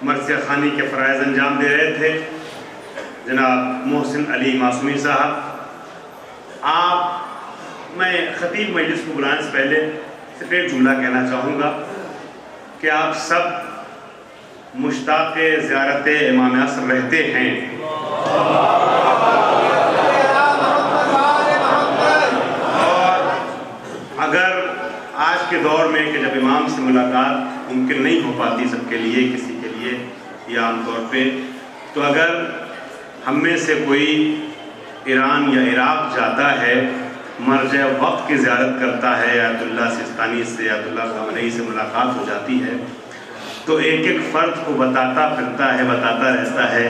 मरसिया खानी के फ़राइज़ अंजाम दे रहे थे जनाब मोहसिन अली मासूमी साहब। मैं ख़तीब मजलिस को बुलाने से पहले सिर्फ एक जुमला कहना चाहूँगा कि आप सब मुश्ताक़ ज़ियारत इमाम असर रहते हैं। और अगर आज के दौर में कि जब इमाम से मुलाकात मुमकिन नहीं हो पाती सबके लिए, किसी के लिए या आम तौर पे, तो अगर हम में से कोई ईरान या इराक़ जाता है, मरजा वक्त की ज़ियारत करता है, आयतुल्लाह सिस्तानी से, आयतुल्लाह ख़ामनेई से मुलाकात हो जाती है, तो एक एक फ़र्द को बताता फिरता है, बताता रहता है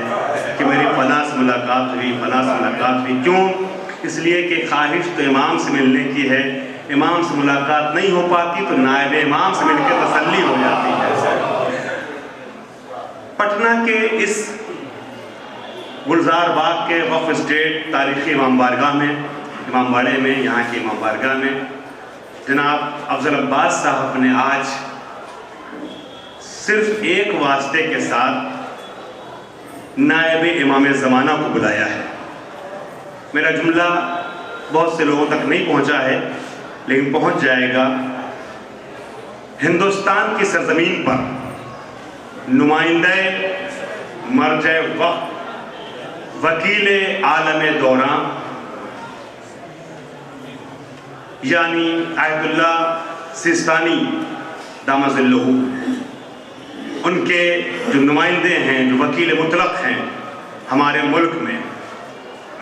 कि मेरी फ़लाँ से मुलाकात हुई, फ़लाँ से मुलाकात हुई। क्यों? इसलिए कि ख्वाहिश तो इमाम से मिलने की है। इमाम से मुलाकात नहीं हो पाती तो नायब इमाम से मिलकर तसल्ली हो जाती है। पटना के इस गुलजार बाग के वक्फ स्टेट तारीख़ी इमाम बारगाह में, इमाम बाड़े में, यहाँ की इमाम बारगाह में जनाब अफजल अब्बास साहब ने आज सिर्फ एक वास्ते के साथ नायब इमाम ज़माना को बुलाया है। मेरा जुमला बहुत से लोगों तक नहीं पहुँचा है, लेकिन पहुँच जाएगा। हिंदुस्तान की सरजमीन पर नुमाइंदे मरजे वक्त, वकील आलम दौरां यानी आयतुल्लाह सिस्तानी दामज़िल्लहू, उनके जो नुमाइंदे हैं, जो वकील मुतलक हैं हमारे मुल्क में,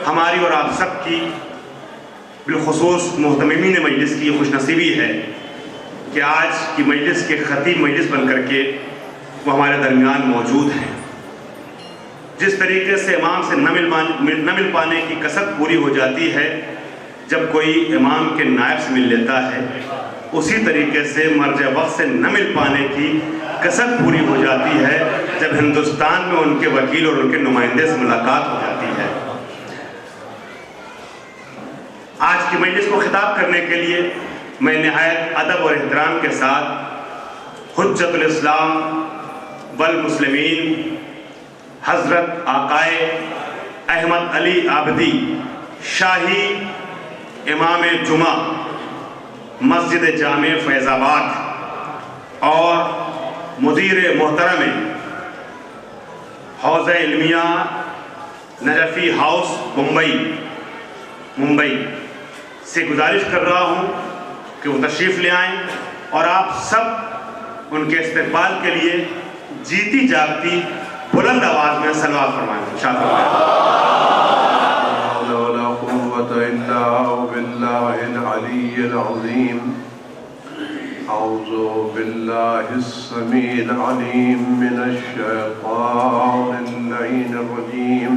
हमारी और आप सब की बिलखुसूस मुहतमिमीन मजलिस की खुशनसीबी है कि आज की मजलिस के ख़तीब मजलिस बन करके वो हमारे दरमियान मौजूद हैं। जिस तरीके से इमाम से न मिल पाने की कसक पूरी हो जाती है जब कोई इमाम के नायब से मिल लेता है, उसी तरीके से मर्ज वक्त से न मिल पाने की कसक पूरी हो जाती है जब हिंदुस्तान में उनके वकील और उनके नुमाइंदे से मुलाकात हो जाती है। आज की मजलिस को खिताब करने के लिए मैं निहायत अदब और एहतराम के साथ हुज्जतुल इस्लाम वल मुस्लिमीन हज़रत आकाए अहमद अली आबदी शाही इमाम जुमा मस्जिद जामे फैज़ाबाद और मुदीर मोहतरम हौज़ इल्मिया नजफ़ी हाउस मुंबई से गुजारिश कर रहा हूँ कि वो तशरीफ़ ले आएँ और आप सब उनके इस्तक़बाल के लिए जीती जागती बुलंद आवाज़ में सलवात फरमाएं। औज़ु बिल्लाहिस्समीइल अलीम मिनश्शैतानिर्रजीम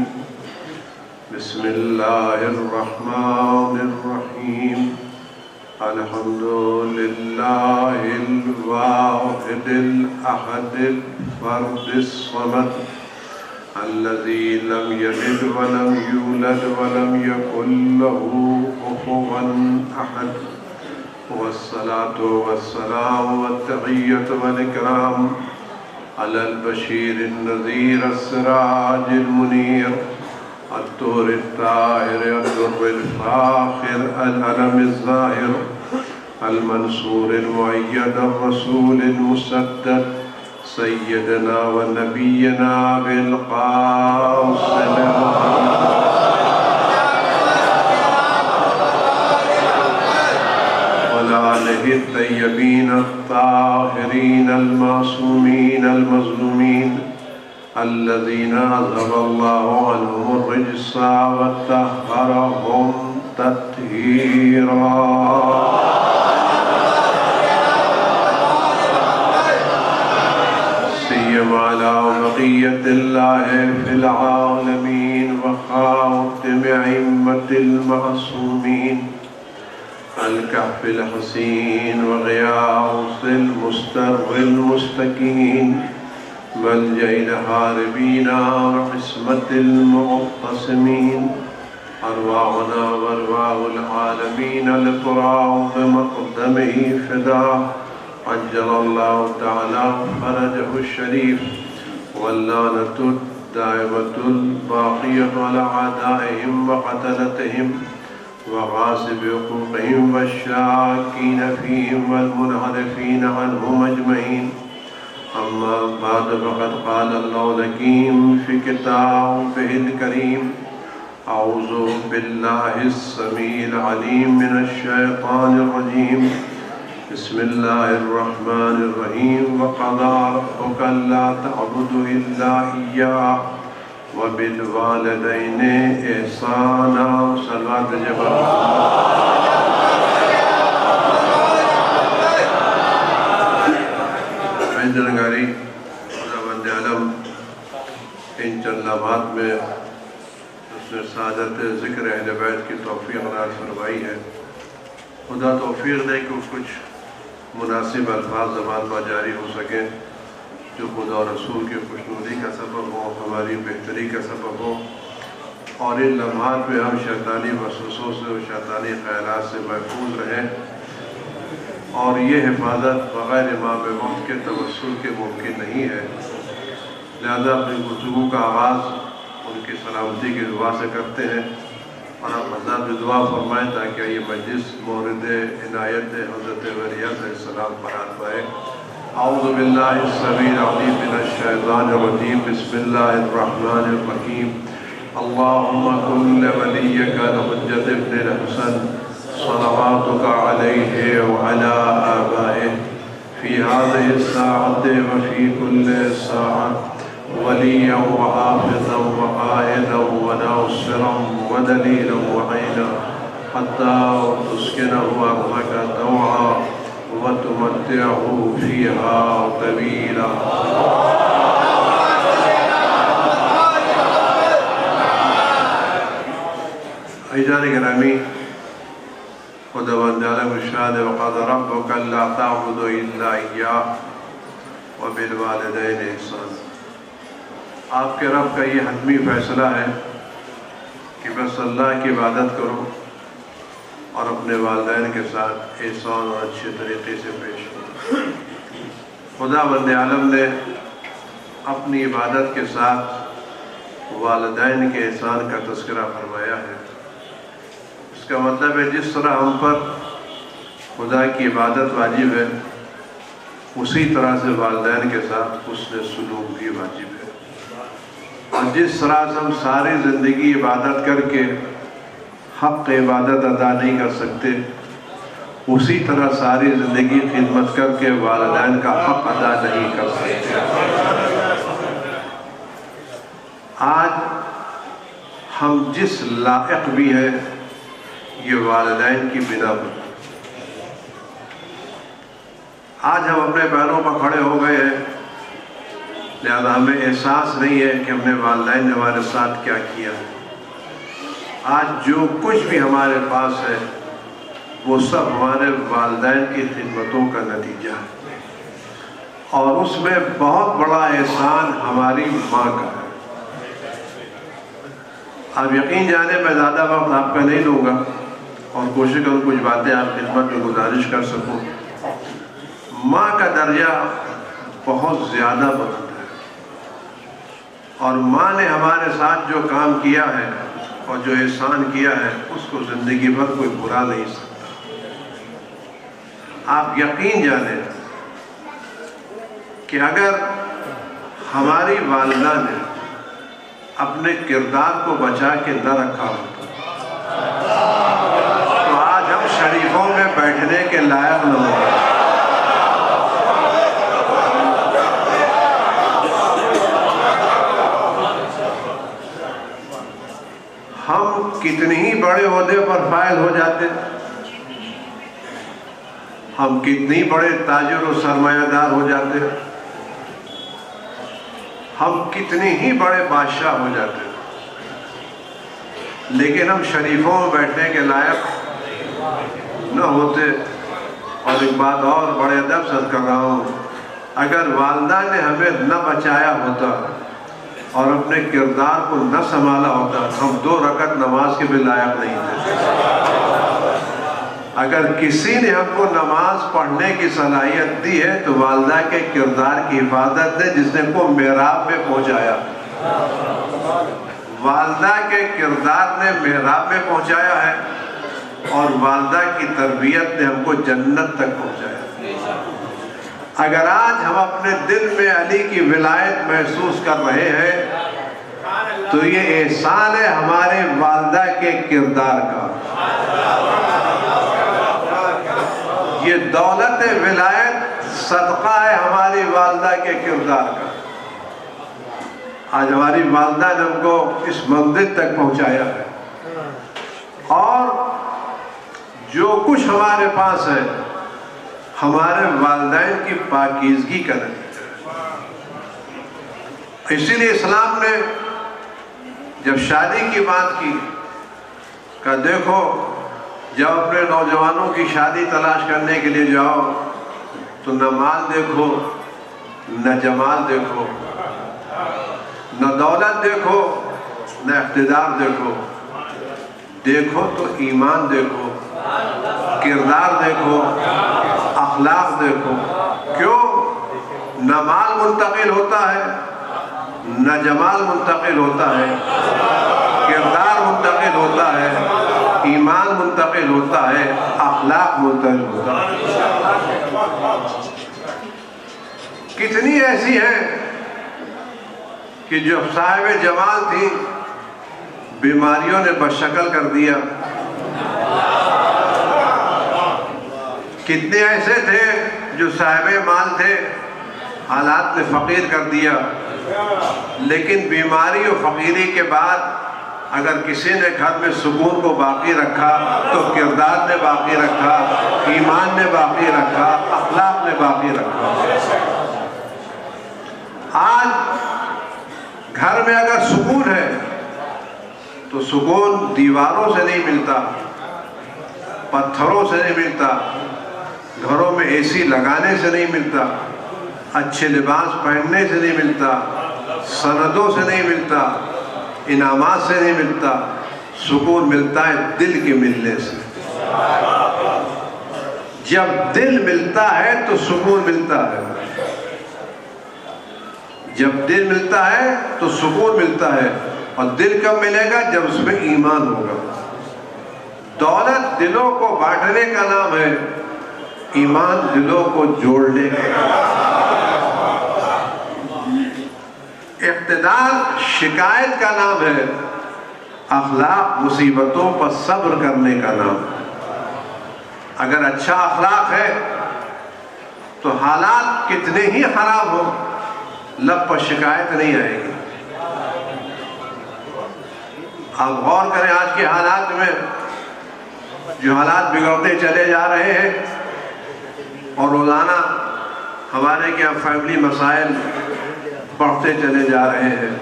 बिस्मिल्लाहिर्रहमानिर्रहीम अल्हम्दुलिल्लाहिल वाहिदिल अहदिल फर्दिस समद अल्लज़ी लम यलिद वलम यूलद वलम यकुल लहू कुफुवन अहद वस्सलातु वस्सलामु वत्तहिय्यतु वल इकराम अलल बशीरिन नज़ीर अस्सिराजिल मुनीर अत्तूरित ताहिर अद्दुर्रिल फाखिर अल अलमिज़ ज़ाहिर अल मंसूरिल मुअय्यद अर रसूलिल मुसद्दद सय्यदना व नबियना बिल क़ासिम आलिहि तय्यबीन अत्ताहिरीन अल-मासूमीन अल-मज़लूमीन अल्लज़ीना अज़हबल्लाहु अन्हुमुर रिज्सा वत्तहहरहुम तत्हीरा। सिय्यमा अला बक़िय्यतिल्लाहि फ़िल आलमीन व ख़ातिम अइम्मतिल मासूमीन अल-कहफ़िल हसीन व ग़ियासिल मुस्तर्विल मुस्तकीन मलजइल हारिबीना व इस्मतिल मुअत्तसिमीन अरवाहुना व अरवाहुल आलमीन लतुराउ बिमक़दमिही फ़िदा अज्जलल्लाहु तआला फ़रजहुश शरीफ व वल्लानतु दाइमतुल बाक़ियतु अला आदाइहिम व क़तलतहिम व ग़ासिबि हुक़ूक़िहिम व शाकीन फ़ीहिम वल मुनहरिफ़ीन अन्हुम अजमईन। अम्मा बाद फ़क़द क़ाल अल्लाहु हकीम फ़ी किताबिहिल करीम अऊज़ु बिल्लाहिस समीइल अलीम मिनश शैतानिर रजीम। बिस्मिल्लाहिर रहमानिर रहीम। व क़ज़ा रब्बुका अल्ला तअबुदू इल्ला इय्याहु व बिल वालिदैनि इहसाना। सल्लल्लाहु अलैहि जनगारी खुदावंद आलम इन चंद लम्हात में उसने सादत ज़िक्र अहले बैत की तौफ़ीक़ अता फरमाई है। खुदा तौफ़ीक़ दे कि कुछ मुनासिब अल्फाज ज़बान पर जारी हो सकें जो खुदा और रसूल की खुशनुदी का सबब हो, हमारी बेहतरी का सबब हो, और इन लम्हात में हम शैतानी वसवसों से और शैतानी ख़यालात से महफूज रहें। और ये हिफाजत बग़ैर इमाम वक्त के तवस्सुल के मुमकिन नहीं है। लिहाजा अपनी गुफ्तगू का आगाज़ उनकी सलामती की दुआ से करते हैं और आप हज़रत भी दुआ फरमाएँ ताकि ये मजलिस मौरिद इनायत हज़रत वलिय्यत अलैहिस्सलाम पर आ पाए। औज़ु बिल्लाहिस समीइल अलीम मिनश शैतानिर रजीम। बिस्मिल्लाहिर रहमानिर रहीम। अल्लाहुम्मा कुल्ल वलिय्यका हुज्जत इब्निल हसन सलवातुका अलैहि व अला आबाइहि फ़ी हाज़िहि स्साअति व फ़ी कुल्लि साअ वलिय्यन व हाफ़िज़न व क़ाइदन व नासिरन व दलीलन व ऐना हत्ता तुस्किनहु अर्ज़का तवआ व तुमत्तिअहु फ़ीहा तवीला। अज़ीज़ान गिरामी, खुदावंद आलम इरशाद व क़ज़ा रब्बुका अल्ला तअबुदू इल्ला इय्याहु व बिल वालिदैनि इहसाना। आपके रब का ये हतमी फ़ैसला है कि बस अल्लाह की इबादत करो और अपने वालिदैन के साथ एहसान और अच्छे तरीक़े से पेश करो। खुदावंद आलम ने अपनी इबादत के साथ वालिदैन के एहसान का तज़किरा फरमाया है। इसका मतलब है जिस तरह हम पर खुदा की इबादत वाजिब है, उसी तरह से वालिदैन के साथ उसने सलूक भी वाजिब है। और जिस तरह से हम सारी ज़िंदगी इबादत करके हक़ इबादत अदा नहीं कर सकते, उसी तरह सारी ज़िंदगी खिदमत करके वालिदैन का हक़ अदा नहीं कर सकते। आज हम जिस लायक भी हैं ये वालिदैन की बिना पर। आज हम अपने पैरों पर खड़े हो गए हैं, लिहाजा हमें एहसास नहीं है कि हमने वालिदैन ने हमारे साथ क्या किया। आज जो कुछ भी हमारे पास है वो सब हमारे वालिदैन की खिदमतों का नतीजा है, और उसमें बहुत बड़ा एहसान हमारी माँ का है। आप यकीन जाने मैं ज़्यादा वक्त आपका नहीं लूँगा और कोशिश करूँ कुछ बातें आप खिदमत में गुजारिश कर सकूँ। माँ का दर्जा बहुत ज़्यादा बुलंद है, और माँ ने हमारे साथ जो काम किया है और जो एहसान किया है उसको ज़िंदगी भर कोई भुला नहीं सकता। आप यकीन जाने कि अगर हमारी वालिदा ने अपने किरदार को बचा के न रखा होता तो आज हम शरीफों में बैठने के लायक न होते। हम कितने ही बड़े ओहदे पर फाइल हो जाते, हम कितने ही बड़े ताजिर और सरमायादार हो जाते, हम कितने ही बड़े बादशाह हो जाते, लेकिन हम शरीफों में बैठने के लायक न होते। और एक बात और बड़े अदब से कर रहा हूँ, अगर वालिदा ने हमें न बचाया होता और अपने किरदार को न संभाला होता, हम 2 रकत नमाज के भी लायक नहीं थे। अगर किसी ने हमको नमाज पढ़ने की सलाहियत दी है तो वालिदा के किरदार की हिफाजत है, जिसने को मेहराब में पहुंचाया। वालिदा के किरदार ने मेहराब में पहुंचाया है और वालिदा की तरबियत ने हमको जन्नत तक पहुंचाया। अगर आज हम अपने दिल में अली की विलायत महसूस कर रहे हैं तो ये एहसान है हमारे वालिदा के किरदार का। ये दौलत विलायत सदका है हमारी वालिदा के किरदार का। आज हमारी वालिदा ने हमको इस मंजिल तक पहुंचाया है और जो कुछ हमारे पास है हमारे वालिदैन की पाकीज़गी का नतीजा। इसीलिए इस्लाम ने जब शादी की बात की का देखो, जब अपने नौजवानों की शादी तलाश करने के लिए जाओ तो न माल देखो, न जमाल देखो, न दौलत देखो, न इख्तिदार देखो, देखो तो ईमान देखो, किरदार देखो, अखलाक देखो। क्यों? न माल मुंतकिल होता है, न जमाल मुंतकिल होता है, किरदार मुंतकिल होता है, ईमान मुंतकिल होता है, अखलाक मुंतकिल होता है। कितनी ऐसी हैं कि जो साहिब जमाल थी बीमारियों ने बदशक्ल कर दिया। कितने ऐसे थे जो साहिब माल थे, हालात ने फ़कीर कर दिया। लेकिन बीमारी और फ़कीरी के बाद अगर किसी ने घर में सुकून को बाकी रखा तो किरदार ने बाकी रखा, ईमान ने बाकी रखा, अखलाक ने बाकी रखा। आज घर में अगर सुकून है तो सुकून दीवारों से नहीं मिलता, पत्थरों से नहीं मिलता, घरों में एसी लगाने से नहीं मिलता, अच्छे लिबास पहनने से नहीं मिलता, सनदों से नहीं मिलता, इनामात से नहीं मिलता। सुकून मिलता है दिल के मिलने से। जब दिल मिलता है तो सुकून मिलता है। जब दिल मिलता है तो सुकून मिलता है। और दिल कब मिलेगा? जब उसमें ईमान होगा। दौलत दिलों को बांटने का नाम है, ईमान दिलों को जोड़ने का। इक़्तिदार शिकायत का नाम है, अखलाक मुसीबतों पर सब्र करने का नाम है। अगर अच्छा अखलाक है तो हालात कितने ही खराब हो, लब पर शिकायत नहीं आएगी। आप गौर करें आज के हालात में, जो हालात बिगड़ते चले जा रहे हैं और रोज़ाना हमारे क्या फैमिली मसाइल बढ़ते चले जा रहे हैं।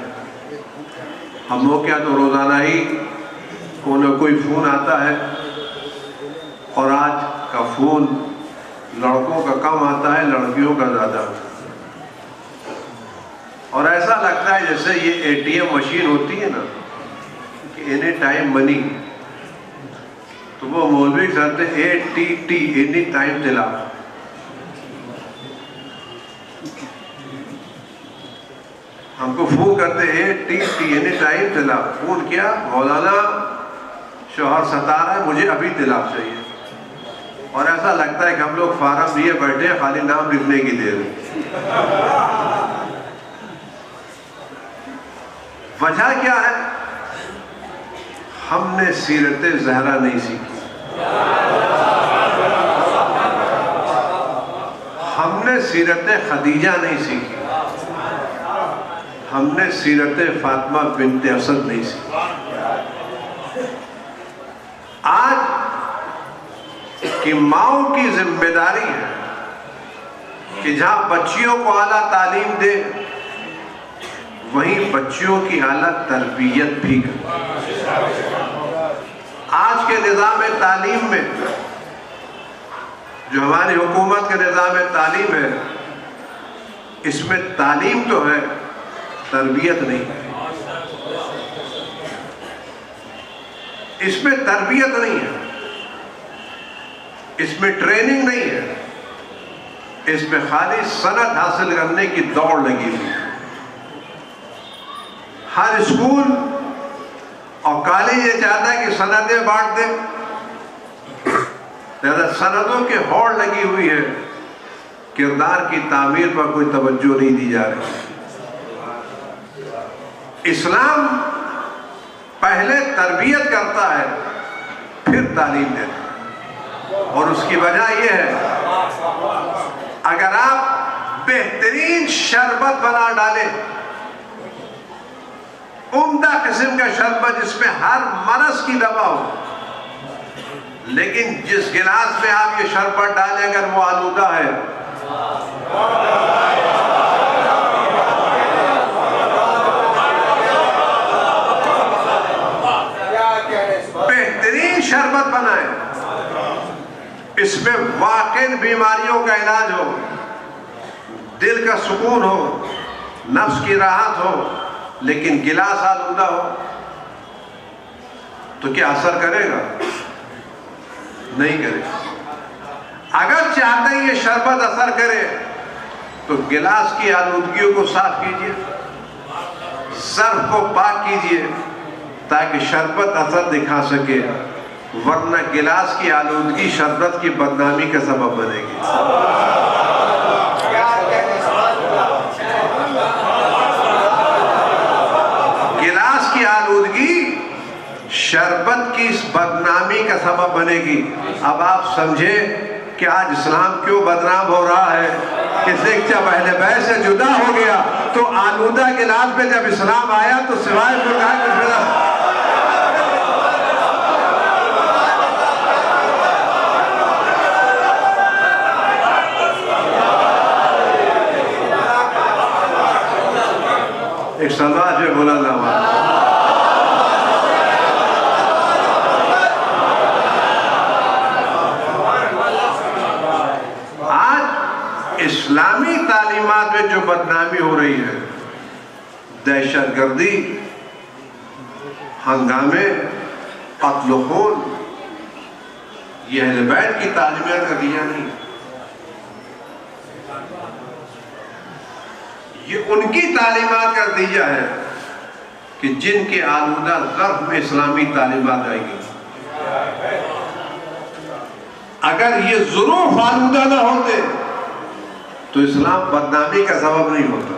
हम लोग क्या तो रोज़ाना ही कोई न कोई फ़ोन आता है, और आज का फ़ोन लड़कों का कम आता है, लड़कियों का ज़्यादा। और ऐसा लगता है जैसे ये ATM मशीन होती है ना कि एनी टाइम मनी, तो वो मौलवी कहते ATT एनी टाइम दिला। हमको फोन करते हैं ATT एनी टाइम दिला। फोन किया, मौलाना शौहर सता रहा है, मुझे अभी दिलाप चाहिए। और ऐसा लगता है कि हम लोग फार्म लिए बैठे हैं, खाली नाम लिखने की देर है। वजह क्या है? हमने सीरत ज़हरा नहीं सीखी, हमने सीरत खदीजा नहीं सीखी, हमने सीरत फातिमा बिन्ते असद नहीं सीखी। आज कि माओं की जिम्मेदारी है कि जहां बच्चियों को आला तालीम दे, वहीं बच्चियों की आला तरबियत भी करे। आज के निज़ाम तालीम में, जो हमारी हुकूमत के निज़ाम तालीम है, इसमें तालीम तो है, तरबियत नहीं है। इसमें तरबियत नहीं है। इसमें ट्रेनिंग नहीं है, इसमें खाली सनद हासिल करने की दौड़ लगी हुई है। हर स्कूल और कॉलेज ये चाहता है कि सनदें बांट दे, लिहाजा सनदों के होड़ लगी हुई है, किरदार की तामीर पर कोई तवज्जो नहीं दी जा रही। इस्लाम पहले तरबियत करता है फिर तालीम देता है, और उसकी वजह यह है अगर आप बेहतरीन शरबत बना डालें, उम्दा किस्म का शरबत जिसमें हर मरज की दवा हो, लेकिन जिस गिलास में आप ये शरबत डालें अगर वो आलूदा है, बेहतरीन शरबत बनाए, इसमें वाकई बीमारियों का इलाज हो, दिल का सुकून हो, नफ्स की राहत हो, लेकिन गिलास आलूदा हो तो क्या असर करेगा? नहीं करेगा। अगर चाहते हैं ये शरबत असर करे तो गिलास की आलूदगियों को साफ कीजिए, सर्फ को पाक कीजिए ताकि शरबत असर दिखा सके, वरना गिलास की आलूदगी शरबत की बदनामी का सबब बनेगी। गिलास की आलूदगी शरबत की इस बदनामी का सबब बनेगी। अब आप समझे कि आज इस्लाम क्यों बदनाम हो रहा है, कि जब अहले बैत से जुदा हो गया तो आलूदा गिलास पे जब इस्लाम आया तो सिवाय एक समाज में बोला ना, इस्लामी तालीमात में जो बदनामी हो रही है, दहशतगर्दी, हंगामे, कत्ल खून, यह अहले बैत की तालीमात का नतीजा नहीं, ये उनकी तालीमात का नतीजा है कि जिनके आलूदा ज़र्फ़ में इस्लामी तालीमात आएगी। अगर ये ज़ुरूफ़ आलूदा ना होते तो इस्लाम बदनामी का सबब नहीं होता।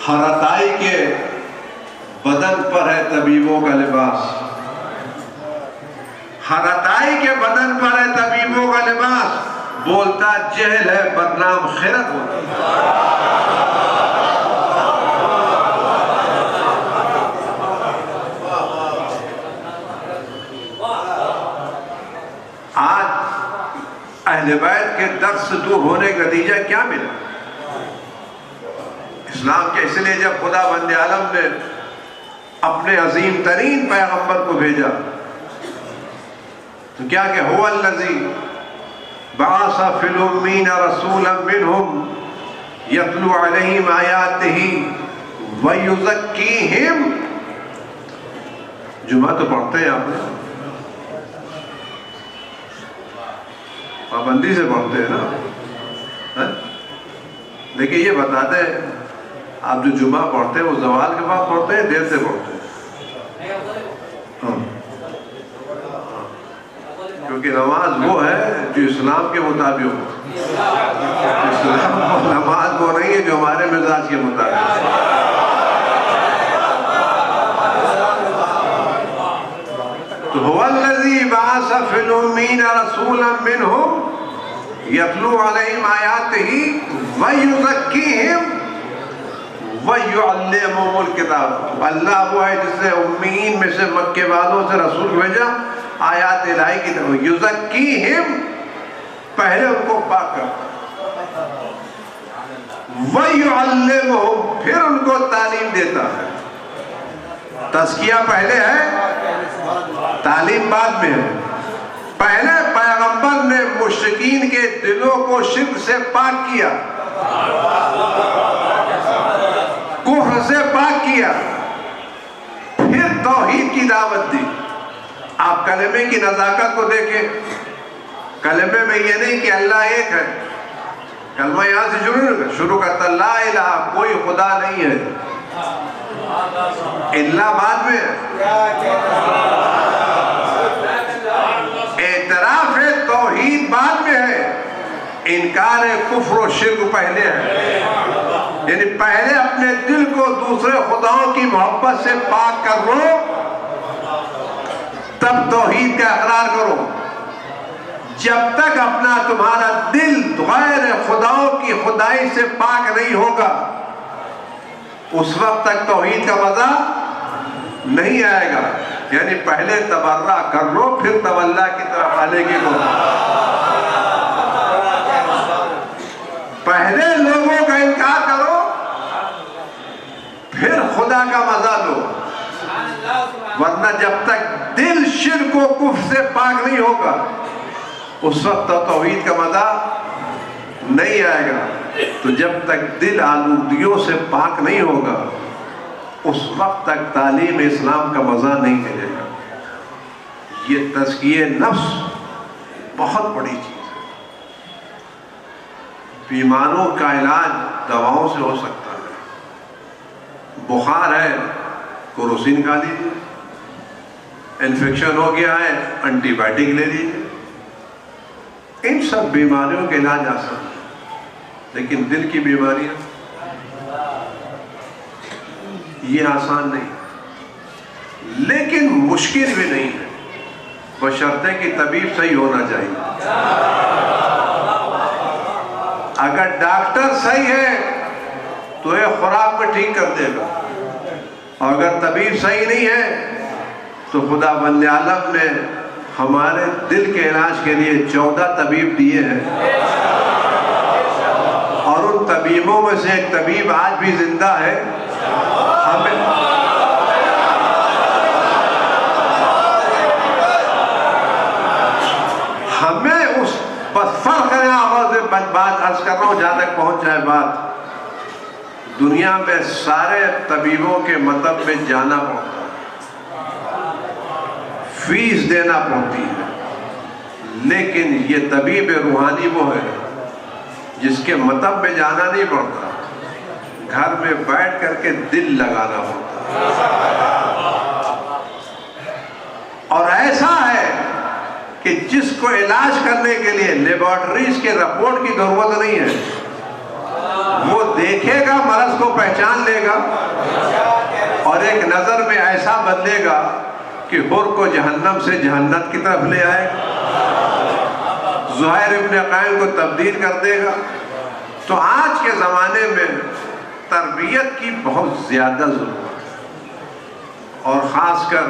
हरताई के बदन पर है तबीबों का लिबास, हरताई के बदन पर है तबीबों का लिबास, बोलता जहल है बदनाम खैरत होता। अहले बैत के दर्द से दूर होने का नतीजा क्या मिला? इस्लाम के इसलिए जब खुदा बंदे आलम ने अपने अजीम तरीन पैगंबर को भेजा तो क्या कि हुवल्लज़ी बअसा फिल उम्मीना रसूलन मिनहुम यतलू अलैहिम आयातिही व युज़क्कीहिम। जुमा तो पढ़ते हैं आपने, पाबंदी से पढ़ते हैं ना, देखिए ये बताते हैं आप जो जुमा पढ़ते हैं वो ज़वाल के बाद पढ़ते हैं, देर से पढ़ते हैं। क्योंकि नमाज वो है जो इस्लाम के मुताबिक हो, इस्लाम नमाज वो नहीं है जो हमारे मिजाज के मुताबिक। तो हुवल्लज़ी बअसा फिल उम्मीना रसूलन मिनहुम यतलू अलैहिम आयातिही व युज़क्कीहिम व युअल्लिमुहुमुल किताब। अल्लाह वो है जिसने उम्मीन में से मक्के वालों से रसूल भेजा, आयात इलाही की तरफ। युज़क्कीहिम पहले उनको पाक कर, व युअल्लिमुहुम फिर उनको तालीम देता है। तज़किया पहले है, तालीम बाद में है। पहले पैगंबर ने मुश्रिकीन के दिलों को शिर्क से पाक किया, कुफ्र से पाक किया, फिर तौहीद की दावत दी। आप कलमे की नज़ाकत को देखें। कलमे में ये नहीं कि अल्लाह एक है, कलमा यहाँ से शुरू करता ला इलाहा, कोई खुदा नहीं है, इल्ला बाद में एतराफ तौहीद बाद में है, इनकार कुफ्र और शिर्क पहले है। यानी पहले अपने दिल को दूसरे खुदाओं की मोहब्बत से पाक कर लो, तब तौहीद का इकरार करो। जब तक अपना तुम्हारा दिल गैर खुदाओं की खुदाई से पाक नहीं होगा, उस वक्त तक तौहीद का मजा नहीं आएगा। यानी पहले तबर्रा कर लो, फिर तवल्ला की तरफ आने की कोशिश। पहले लोगों का इनकार करो, फिर खुदा का मजा लो, वरना जब तक दिल शिर्क व कुफ्र से पाक नहीं होगा, उस वक्त तौहीद का मजा नहीं आएगा। तो जब तक दिल आलूदियों से पाक नहीं होगा, उस वक्त तक तालीम इस्लाम का मजा नहीं मिलेगा। ये तज़किये नफ्स बहुत बड़ी चीज है। बीमारों का इलाज दवाओं से हो सकता है। बुखार है, क्रोसिन खा लीजिए। इन्फेक्शन हो गया है, एंटीबायोटिक ले लीजिए। इन सब बीमारियों के इलाज आसान है, लेकिन दिल की बीमारियां ये आसान नहीं, लेकिन मुश्किल भी नहीं है, बशर्ते कि तबीब सही होना चाहिए। अगर डॉक्टर सही है तो ये खुराक में ठीक कर देगा, और अगर तबीब सही नहीं है तो खुदा बंदे आलम ने हमारे दिल के इलाज के लिए 14 तबीब दिए हैं, और उन तबीबों में से एक तबीब आज भी जिंदा है। हमें उस बस फर्क है, आवाज बात अर्ज कर रहा हूं जहां तक पहुंच जाए बात। दुनिया में सारे तबीबों के मतलब में जाना पड़ता है, फीस देना पड़ती है, लेकिन ये तबीब रूहानी वो है जिसके मतलब में जाना नहीं पड़ता, घर में बैठ करके दिल लगाना पड़ता है। और ऐसा है कि जिसको इलाज करने के लिए लेबोरेटरीज के रिपोर्ट की जरूरत नहीं है, वो देखेगा, मर्ज को पहचान लेगा, और एक नजर में ऐसा बदलेगा कि हुर को जहन्नम से जहन्नत की तरफ ले आएगा, ज़ुहैर इब्न क़ाइम को तब्दील कर देगा। तो आज के ज़माने में तरबियत की बहुत ज़्यादा ज़रूरत है, और ख़ासकर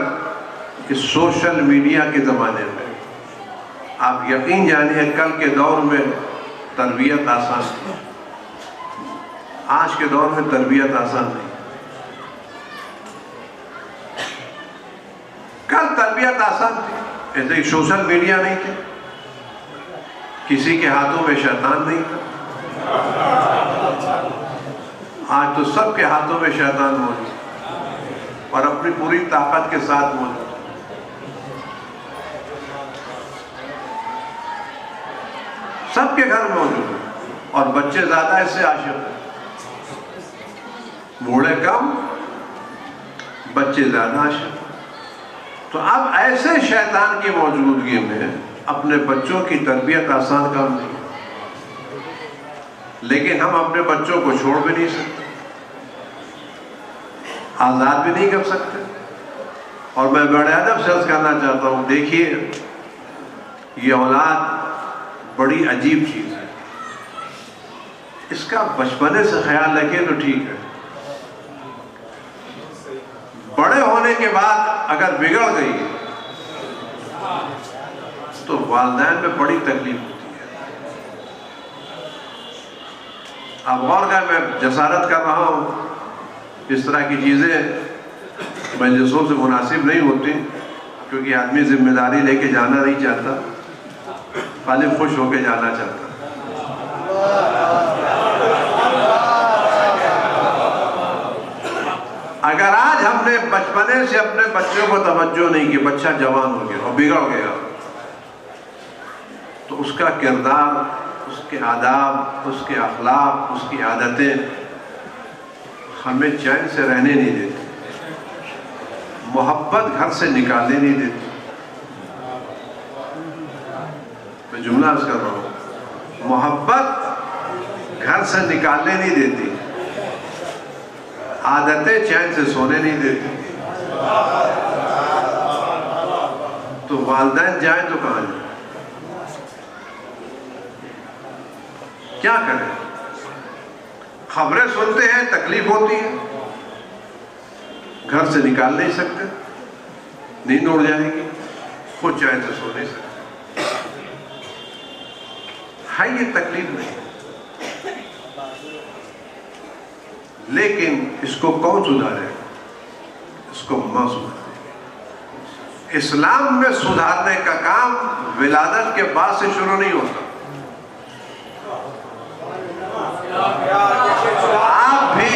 इस सोशल मीडिया के ज़माने में। आप यकीन जानिए, कल के दौर में तरबियत आसान थी, आज के दौर में तरबियत आसान नहीं। कल तरबियत आसान थी, ऐसे ही सोशल मीडिया नहीं थे, किसी के हाथों में शैतान नहीं था। आज तो सबके हाथों में शैतान मौजूद, और अपनी पूरी ताकत के साथ मौजूद। सबके घर मौजूद है, और बच्चे ज्यादा इससे आशिक हैं। बूढ़े कम, बच्चे ज्यादा आशिक। तो अब ऐसे शैतान की मौजूदगी में अपने बच्चों की तरबियत आसान काम नहीं है, लेकिन हम अपने बच्चों को छोड़ भी नहीं सकते, आजाद भी नहीं कर सकते। और मैं बड़े अदब से अर्ज करना चाहता हूँ, देखिए ये औलाद बड़ी अजीब चीज है, इसका बचपने से ख्याल रखें तो ठीक है, बड़े होने के बाद अगर बिगड़ गई तो वालिदैन में बड़ी तकलीफ होती है। अब और क्या, मैं जसारत कर रहा हूँ, इस तरह की चीज़ें मजलिसों से मुनासिब नहीं होती, क्योंकि आदमी जिम्मेदारी लेके जाना नहीं चाहता, खाली खुश होके जाना चाहता। अगर आज हम आपने बचपने से अपने बच्चों को तवज्जो नहीं की, बच्चा जवान हो गया और बिगड़ गया, तो उसका किरदार, उसके आदाब, उसके अखलाक, उसकी आदतें हमें चैन से रहने नहीं देती, मोहब्बत घर से निकालने नहीं देती। मैं जुमला अर्ज कर रहा हूं, मोहब्बत घर से निकालने नहीं देती, आदतें चैन से सोने नहीं देती। तो वालिदैन जाए तो कहां जाए, क्या करें? खबरें सुनते हैं, तकलीफ होती है, घर से निकाल नहीं सकते, नींद उड़ जाएगी, खुद चैन से सो नहीं सकते। है ये तकलीफ नहीं, लेकिन इसको कौन सुधारे? इसको मां सुधारे। इस्लाम में सुधारने का काम विलादत के बाद से शुरू नहीं होता। आप भी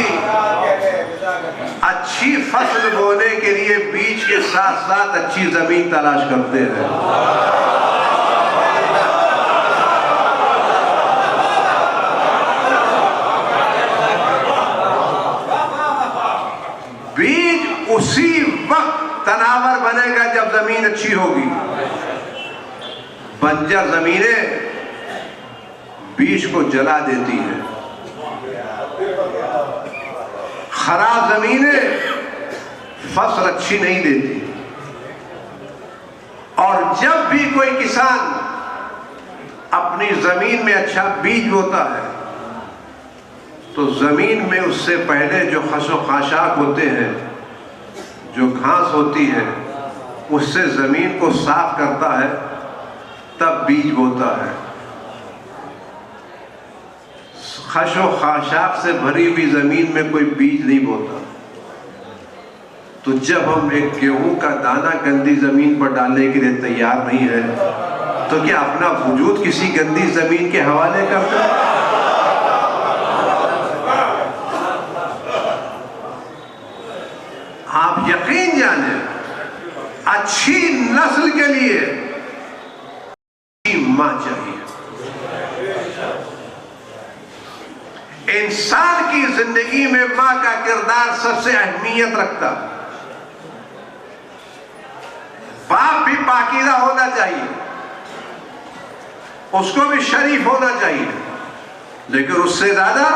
अच्छी फसल बोने के लिए बीज के साथ साथ अच्छी जमीन तलाश करते हैं। बीज उसी वक्त तनावर बनेगा जब जमीन अच्छी होगी। बंजर जमीनें बीज को जला देती हैं, खराब जमीनें फसल अच्छी नहीं देती। और जब भी कोई किसान अपनी जमीन में अच्छा बीज बोता है तो जमीन में उससे पहले जो खशो खाशाक होते हैं, जो घास होती है, उससे जमीन को साफ करता है, तब बीज बोता है। खशो खाशाक से भरी हुई जमीन में कोई बीज नहीं बोता। तो जब हम एक गेहूं का दाना गंदी जमीन पर डालने के लिए तैयार नहीं है, तो क्या अपना वजूद किसी गंदी जमीन के हवाले करते हैं? आप यकीन जाने, अच्छी नस्ल के लिए मां चाहिए। इंसान की जिंदगी में मां का किरदार सबसे अहमियत रखता। बाप भी पाकीज़ा होना चाहिए, उसको भी शरीफ होना चाहिए, लेकिन उससे ज्यादा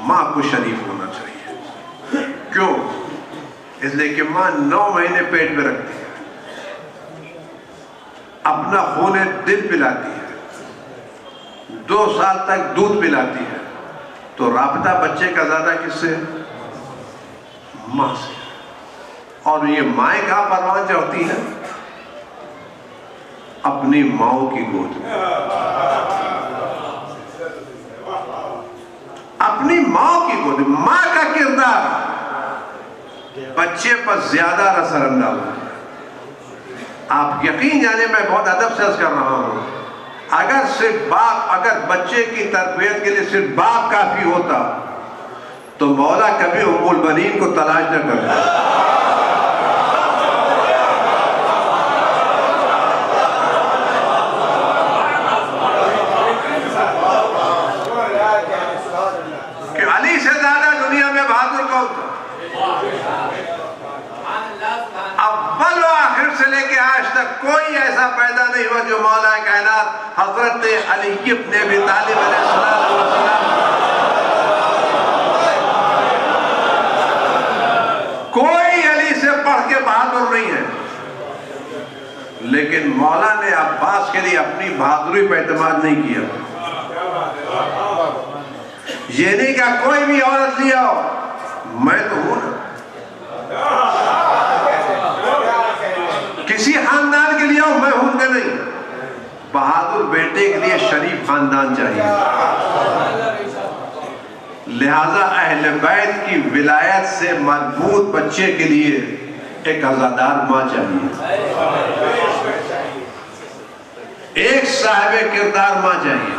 मां को शरीफ होना चाहिए। क्यों? इसलिए कि मां 9 महीने पेट में रखती है, अपना खून दिल पिलाती है, 2 साल तक दूध पिलाती है, तो राबता बच्चे का ज्यादा किससे? मां से। और ये माएँ कहां परवान चढ़ती है? अपनी माओ की गोद में। अपनी माओ की गोद में मां का किरदार बच्चे पर ज्यादा असर अंदाज है। आप यकीन जाने, मैं बहुत अदब से अर्ज कर रहा हूं, अगर सिर्फ बाप, अगर बच्चे की तरबियत के लिए सिर्फ बाप काफी होता तो मौला कभी उम्मुल बनीन को तलाश न करता। कि अली से ज्यादा दुनिया में बहादुर कौन था? अव्वल व आखिर से लेके आज तक कोई ऐसा पैदा नहीं हुआ जो मौला कायनात हजरत अली इब्न अबी तालिब अलैहिस्सलाम, कोई अली से पढ़ के बहादुर नहीं है। लेकिन मौला ने अब्बास के लिए अपनी बहादुरी पर एतमाद नहीं किया। ये नहीं कहा कोई भी औरत ले आओ, मैं तो हूं ना। किसी खानदान के लिए आओ, मैं हूं कि नहीं। बहादुर बेटे के लिए शरीफ खानदान चाहिए। लिहाजा अहले बैत की विलायत से मजबूत बच्चे के लिए एक अज़ादार मां चाहिए, एक साहिबे किरदार मां चाहिए।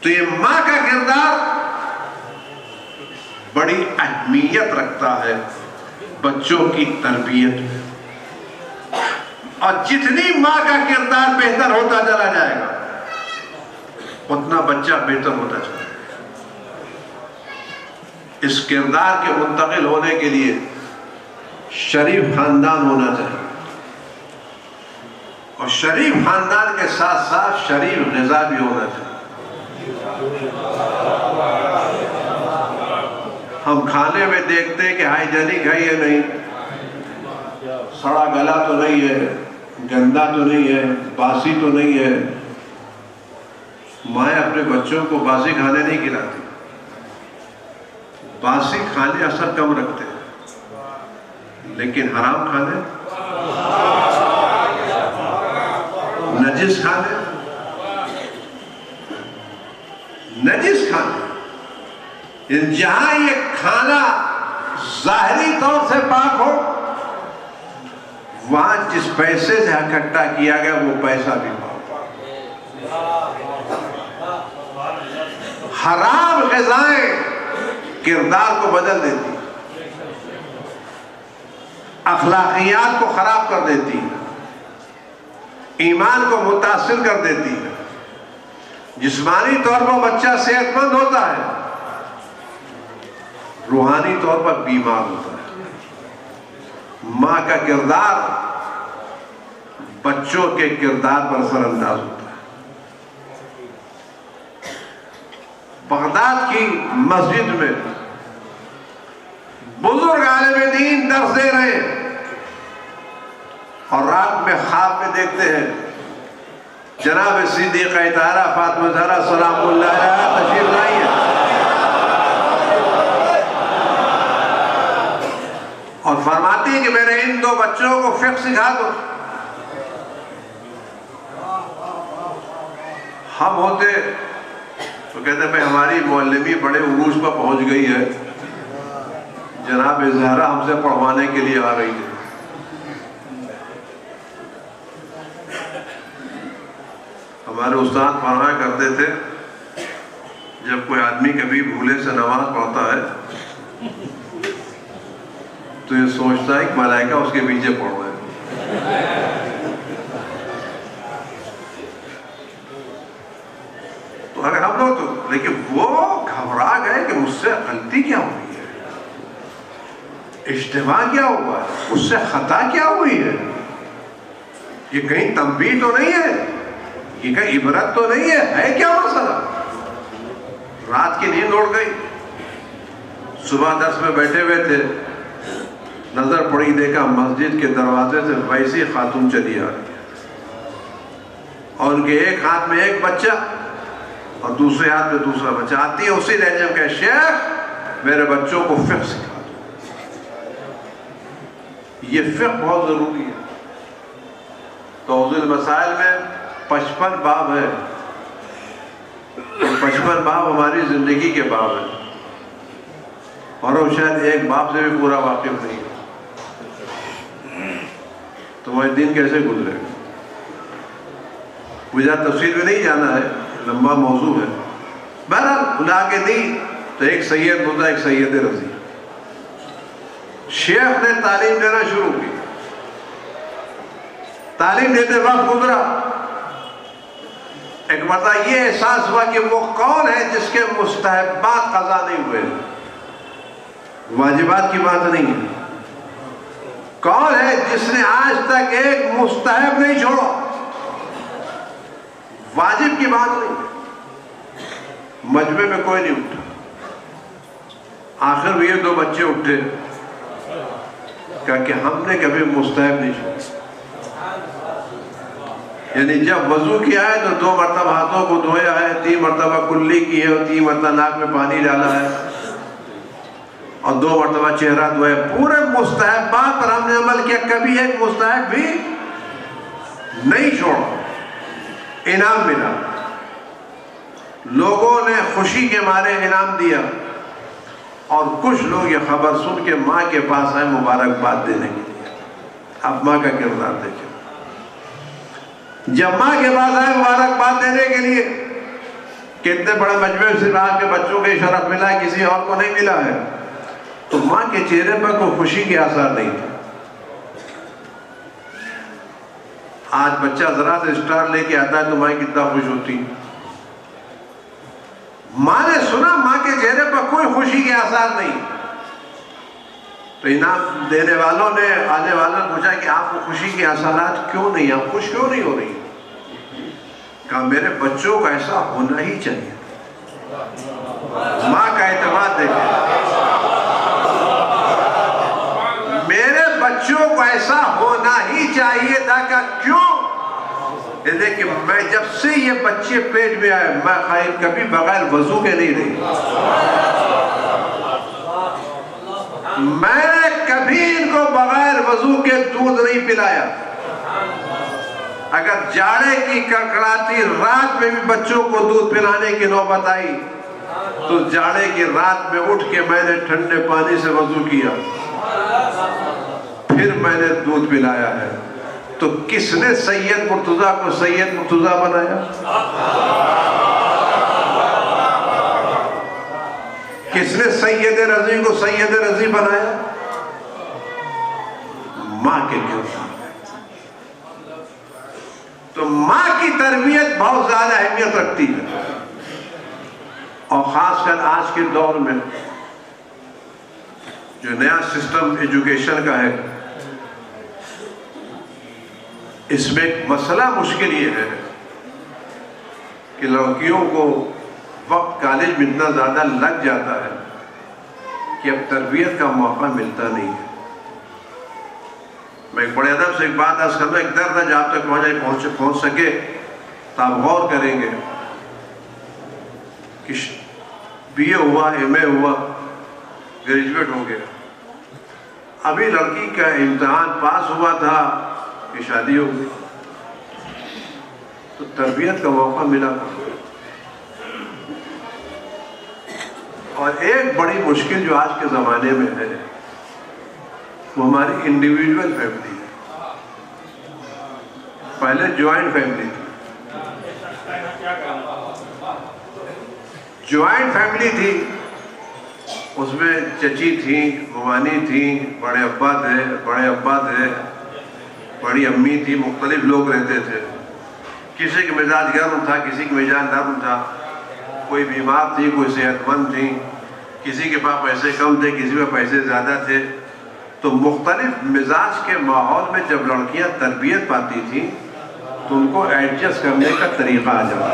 तो ये मां का किरदार बड़ी अहमियत रखता है बच्चों की तरबियत में। और जितनी माँ का किरदार बेहतर होता चला जाएगा उतना बच्चा बेहतर होता चला जाएगा। इस किरदार के मुंतकिल होने के लिए शरीफ खानदान होना चाहिए और शरीफ खानदान के साथ साथ शरीफ ग़िज़ा भी होना चाहिए। हम खाने में देखते हैं कि हाइजेनिक है या नहीं, सड़ा गला तो नहीं है, गंदा तो नहीं है, बासी तो नहीं है। माँ अपने बच्चों को बासी खाने नहीं खिलाती। बासी खाने असर कम रखते हैं, लेकिन हराम खाने, नजिस खाने, नजिस खाने, जहां ये खाना जाहिरी तौर से पाक हो, वहां जिस पैसे से इकट्ठा किया गया वो पैसा भी पाक। हराम ग़िज़ाएं किरदार को बदल देती, अखलाकियात को खराब कर देती, ईमान को मुतासिर कर देती है। जिस्मानी तौर पर बच्चा सेहतमंद होता है, रूहानी तौर पर बीमार होता है। माँ का किरदार बच्चों के किरदार पर असरअंदाज होता है। बगदाद की मस्जिद में बुजुर्ग आलिम दीन दर्स दे रहे हैं और रात में ख्वाब में देखते हैं जनाब सिद्दीक़ा ताहरा फातिमा ज़हरा सलामुल्लाह अलैहा तशरीफ लाई है और फरमाती है कि मेरे इन दो बच्चों को फ़िक़्ह सिखा दो। हम होते तो कहते भाई हमारी मौलवी बड़े उरूज पर पहुंच गई है, जनाब ज़हरा हमसे पढ़वाने के लिए आ रही है। हमारे उस्ताद फरमाया करते थे जब कोई आदमी कभी भूले से नमाज पढ़ता है तो ये सोचता है कि मलाइका उसके पीछे पड़ रहे हैं। तो अगर हम लोग तो, लेकिन वो घबरा गए कि मुझसे गलती क्या हुई है, इज्तिमा क्या हुआ है, मुझसे खता क्या हुई है, ये कहीं तंबीह तो नहीं है, ये कहीं इबरत तो नहीं है क्या मसला। रात की नींद उड़ गई, सुबह 10 में बैठे हुए थे, नजर पड़ी, देखा मस्जिद के दरवाजे से वैसी खातून चली आ रही है और उनके एक हाथ में एक बच्चा और दूसरे हाथ में दूसरा बच्चा। आती है उसी लहजे में कहे शेख मेरे बच्चों को फ़िक़्ह सिखा दो। ये फ़िक़्ह बहुत जरूरी है। तौज़ील मसाइल में 55 बाब है, 55 बाब हमारी जिंदगी के बाब है और वो शायद एक बाब से भी पूरा वाकिफ नहीं है। तुम्हारे दिन कैसे गुजरेगा? मुझे तफसील में नहीं जाना है, लंबा मौजू है। बहरहाल बुला के दी तो एक सैयद होता, एक सैयद रजी। शेख ने तालीम देना शुरू की। तालीम देते वक्त गुजरा एक मरता ये एहसास हुआ कि वो कौन है जिसके मुस्तहब्बात कज़ा नहीं हुए, वाजिबात की बात नहीं है। कौन है जिसने आज तक एक मुस्तहब नहीं छोड़ा, वाजिब की बात नहीं। मजमे में कोई नहीं उठा। आखिर में ये दो बच्चे उठे, कहा कि हमने कभी मुस्तहब नहीं छोड़ा। यानी जब वजू किया है तो 2 मरतबा हाथों को धोया है, 3 मरतबा कुल्ली की है और 3 मरतबा नाक में पानी डाला है और 2 मरतबा चेहरा धोया। पूरे मुस्तहबात पर हमने अमल किया, कभी एक मुस्तहब भी नहीं छोड़ा। इनाम मिला, लोगों ने खुशी के मारे इनाम दिया और कुछ लोग ये खबर सुन के माँ के पास आए मुबारकबाद देने के लिए। अब माँ का किरदार देखें। जब माँ के पास आए मुबारकबाद देने के लिए, कितने बड़े मजमे से आपके बच्चों को शरफ मिला है, किसी और को नहीं मिला है। तो माँ के चेहरे पर कोई खुशी के आसार नहीं थे। आज बच्चा जरा से स्टार लेके आता है तो माँ कितना खुश होती। माँ ने सुना माँ के चेहरे पर कोई खुशी के आसार नहीं, तो इनाम देने वालों ने, आने वालों ने पूछा कि आपको खुशी के आसार क्यों नहीं, आप खुश क्यों नहीं हो रही? कहा मेरे बच्चों का ऐसा होना ही चाहिए। माँ का एतमाद देखें, मेरे बच्चों को ऐसा होना ही चाहिए था। कि क्यों? देखिए, मैं जब से ये बच्चे पेट में आए, मैं खाई कभी बगैर वजू के नहीं रही। मैंने कभी इनको बगैर वजू के दूध नहीं पिलाया। अगर जाड़े की कड़कड़ाती रात में भी बच्चों को दूध पिलाने की नौबत आई तो जाड़े की रात में उठ के मैंने ठंडे पानी से वजू किया, फिर मैंने दूध पिलाया है। तो किसने सैयद मुर्तजा को सैयद मुर्तजा बनाया? किसने सैयद रजी को सैयद रजी बनाया? माँ के लिए। तो माँ की तरबियत बहुत ज्यादा अहमियत रखती है, और खासकर आज के दौर में जो नया सिस्टम एजुकेशन का है, इसमें एक मसला मुश्किल ये है कि लड़कियों को वक्त कॉलेज में इतना ज़्यादा लग जाता है कि अब तरबियत का मौका मिलता नहीं है। मैं एक बड़े अदब से एक बात आज करना, एक दर्द है जब तक वहाँ पहुँच सके तो आप गौर करेंगे कि BA हुआ, MA हुआ, ग्रेजुएट हो गया, अभी लड़की का इम्तिहान पास हुआ था कि शादी हो गई, तो तरबियत का मौका मिला। और एक बड़ी मुश्किल जो आज के ज़माने में है वो हमारी इंडिविजुअल फैमिली है। पहले ज्वाइंट फैमिली थी, ज्वाइंट फैमिली थी, उसमें चची थी, ममानी थी, बड़े अब्बा थे, बड़ी अम्मी थी, मुख्तलिफ लोग रहते थे। किसी का मिजाज गर्म था, किसी का मिजाज नर्म था, कोई बीमार थी, कोई सेहतमंद थी, किसी के पास पैसे कम थे, किसी के पास पैसे ज़्यादा थे। तो मुख्तलिफ मिजाज के माहौल में जब लड़कियां तरबियत पाती थी तो उनको एडजस्ट करने का तरीका आ जाता।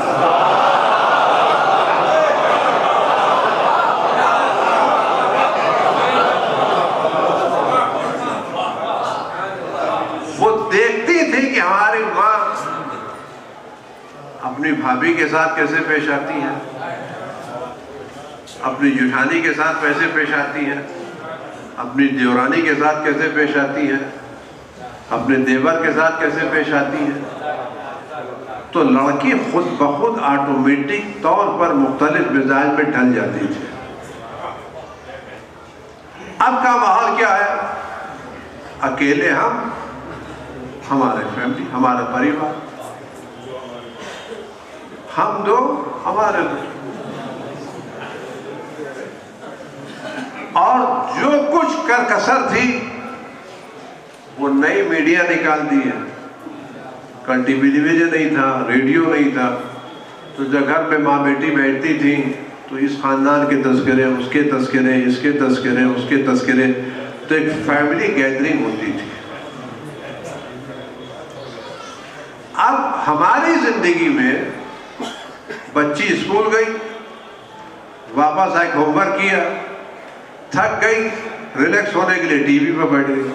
वो देखती थी कि हमारी माँ अपनी भाभी के साथ कैसे पेश आती है, अपनी जेठानी के साथ कैसे पेश आती है, अपनी देवरानी के साथ कैसे पेश आती है, अपने देवर के साथ कैसे पेश आती है। तो लड़की खुद ब खुद ऑटोमेटिक तौर पर मुख्तलिफ मिजाज में ढल जाती थी। अब का माहौल क्या है? अकेले हम, हमारे फैमिली, हमारा परिवार, हम दो, हमारे दो, और जो कुछ करकसर थी वो नई मीडिया निकाल दी है। कल टेलीविजन नहीं था, रेडियो नहीं था, तो जब घर में माँ बेटी बैठती थी तो इस खानदान के तस्करे, उसके तस्करे, इसके तस्करे, उसके तस्करे, तो एक फैमिली गैदरिंग होती थी। अब हमारी जिंदगी में बच्ची स्कूल गई, वापस आके होमवर्क किया, थक गई, रिलैक्स होने के लिए टीवी पर बैठ गई।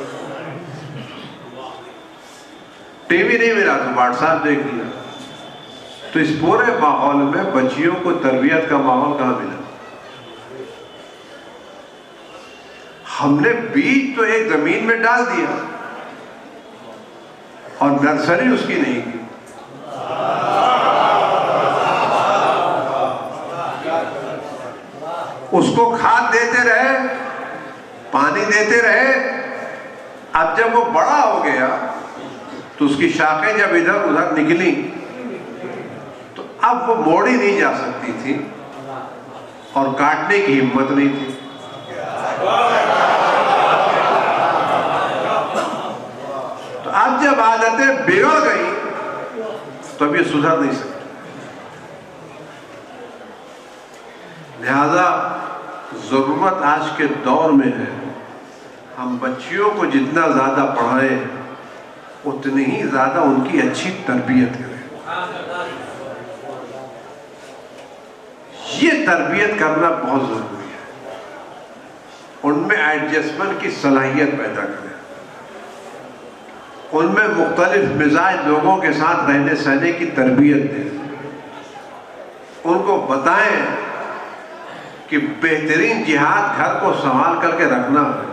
टीवी नहीं मिला तो व्हाट्सएप देख लिया। तो इस पूरे माहौल में बच्चियों को तरबियत का माहौल कहाँ मिला? हमने बीज तो एक जमीन में डाल दिया और नर्सरी उसकी नहीं की। उसको खाद देते रहे, पानी देते रहे। अब जब वो बड़ा हो गया तो उसकी शाखें जब इधर उधर निकली तो अब वो मोड़ी नहीं जा सकती थी और काटने की हिम्मत नहीं थी। तो अब जब आदतें बिगड़ गई तो अब ये सुधर नहीं सकती। लिहाजा जरूरत आज के दौर में है हम बच्चियों को जितना ज्यादा पढ़ाएं उतनी ही ज्यादा उनकी अच्छी तरबियत करें। ये तरबियत करना बहुत जरूरी है। उनमें एडजस्टमेंट की सलाहियत पैदा करें, उनमें मुख्तलिफ मिजाज लोगों के साथ रहने सहने की तरबियत दें, उनको बताएं कि बेहतरीन जिहाद घर को संभाल करके रखना है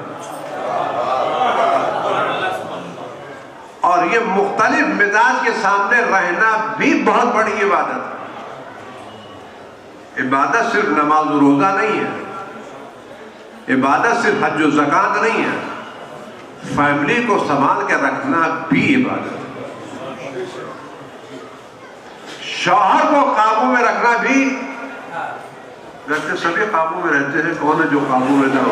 और ये मुख्तलिफ मिजाज के सामने रहना भी बहुत बड़ी इबादत है। इबादत सिर्फ नमाज और रोजा नहीं है, इबादत सिर्फ हज और ज़कात नहीं है, फैमिली को संभाल के रखना भी इबादत है। शौहर को काबू में रखना भी, वैसे सभी काबू में रहते हैं, कौन है जो काबू में ना हो।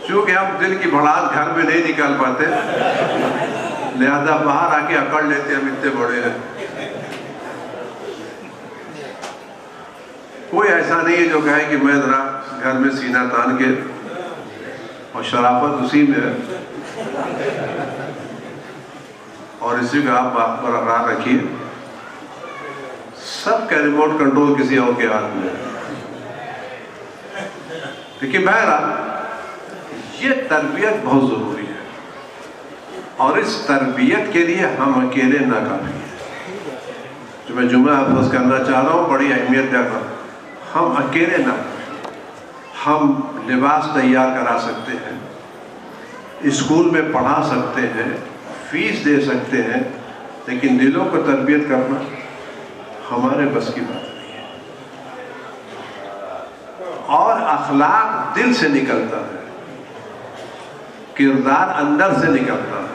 क्योंकि हम दिल की भड़ास घर में नहीं निकाल पाते, लिहाजा बाहर आके अकड़ लेते हम इतने बड़े हैं। कोई ऐसा नहीं है जो कहे कि मैं जरा घर में सीना तान के, और शराफत उसी में है और इसी का आप बरकरार रखिए। सबका रिमोट कंट्रोल किसी और के हाथ में है। लेकिन बहरहाल ये तरबियत बहुत जरूरी है और इस तरबियत के लिए हम अकेले ना काफी है। जो मैं जुमला हफ्ज करना चाह रहा हूँ बड़ी अहमियत देता हूँ, हम अकेले ना, हम लिबास तैयार करा सकते हैं, स्कूल में पढ़ा सकते हैं, फीस दे सकते हैं, लेकिन दिलों को तरबियत करना हमारे बस की बात नहीं है। और अखलाक दिल से निकलता है, किरदार अंदर से निकलता है,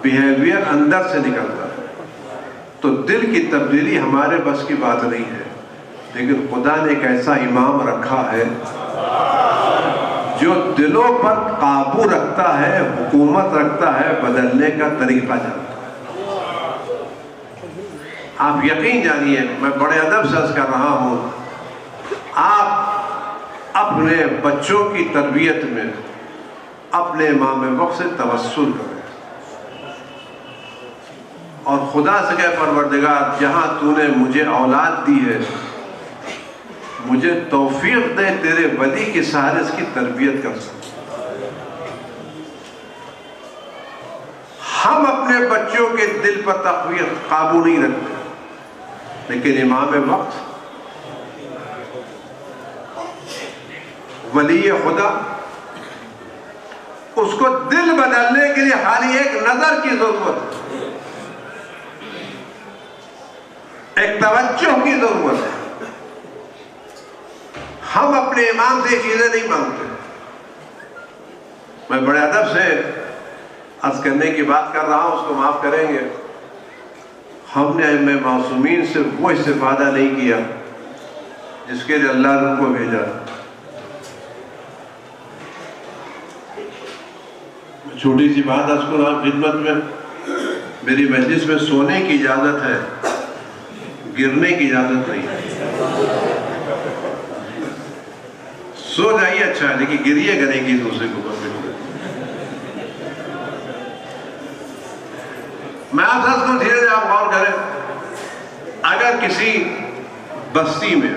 बिहेवियर अंदर से निकलता है। तो दिल की तब्दीली हमारे बस की बात नहीं है, लेकिन खुदा ने एक ऐसा इमाम रखा है जो दिलों पर काबू रखता है, हुकूमत रखता है, बदलने का तरीका जानता है। आप यकीन जानिए, मैं बड़े अदब से अर्ज कर रहा हूं, आप अपने बच्चों की तरबियत में अपने इमाम वक्त से तवस्सुल करें और खुदा से कहे, परवरदिगार जहां तूने मुझे औलाद दी है, मुझे तौफीक दे तेरे वली के सहारे इसकी तरबियत कर सकूं। हम अपने बच्चों के दिल पर तक़वियत काबू नहीं रखते, लेकिन इमाम वक्त वली खुदा, उसको दिल बदलने के लिए खाली एक नजर की जरूरत है, एक तवज्जो की जरूरत है। हम अपने इमाम से चीजें नहीं मांगते। मैं बड़े अदब से अर्ज करने की बात कर रहा हूं, उसको माफ करेंगे। हमने मैं मासूमीन से वो इस्तेफादा नहीं किया जिसके लिए अल्लाह ने उनको भेजा। छोटी सी बात आज को आप खिदमत में, मेरी मजलिस में सोने की इजाजत है, गिरने की इजाजत नहीं है। सो जाइए अच्छा है, लेकिन गिरिए करेंगी दूसरे को बिल्कुल। मैं आप सबको धीरे धीरे आप गौर करें, अगर किसी बस्ती में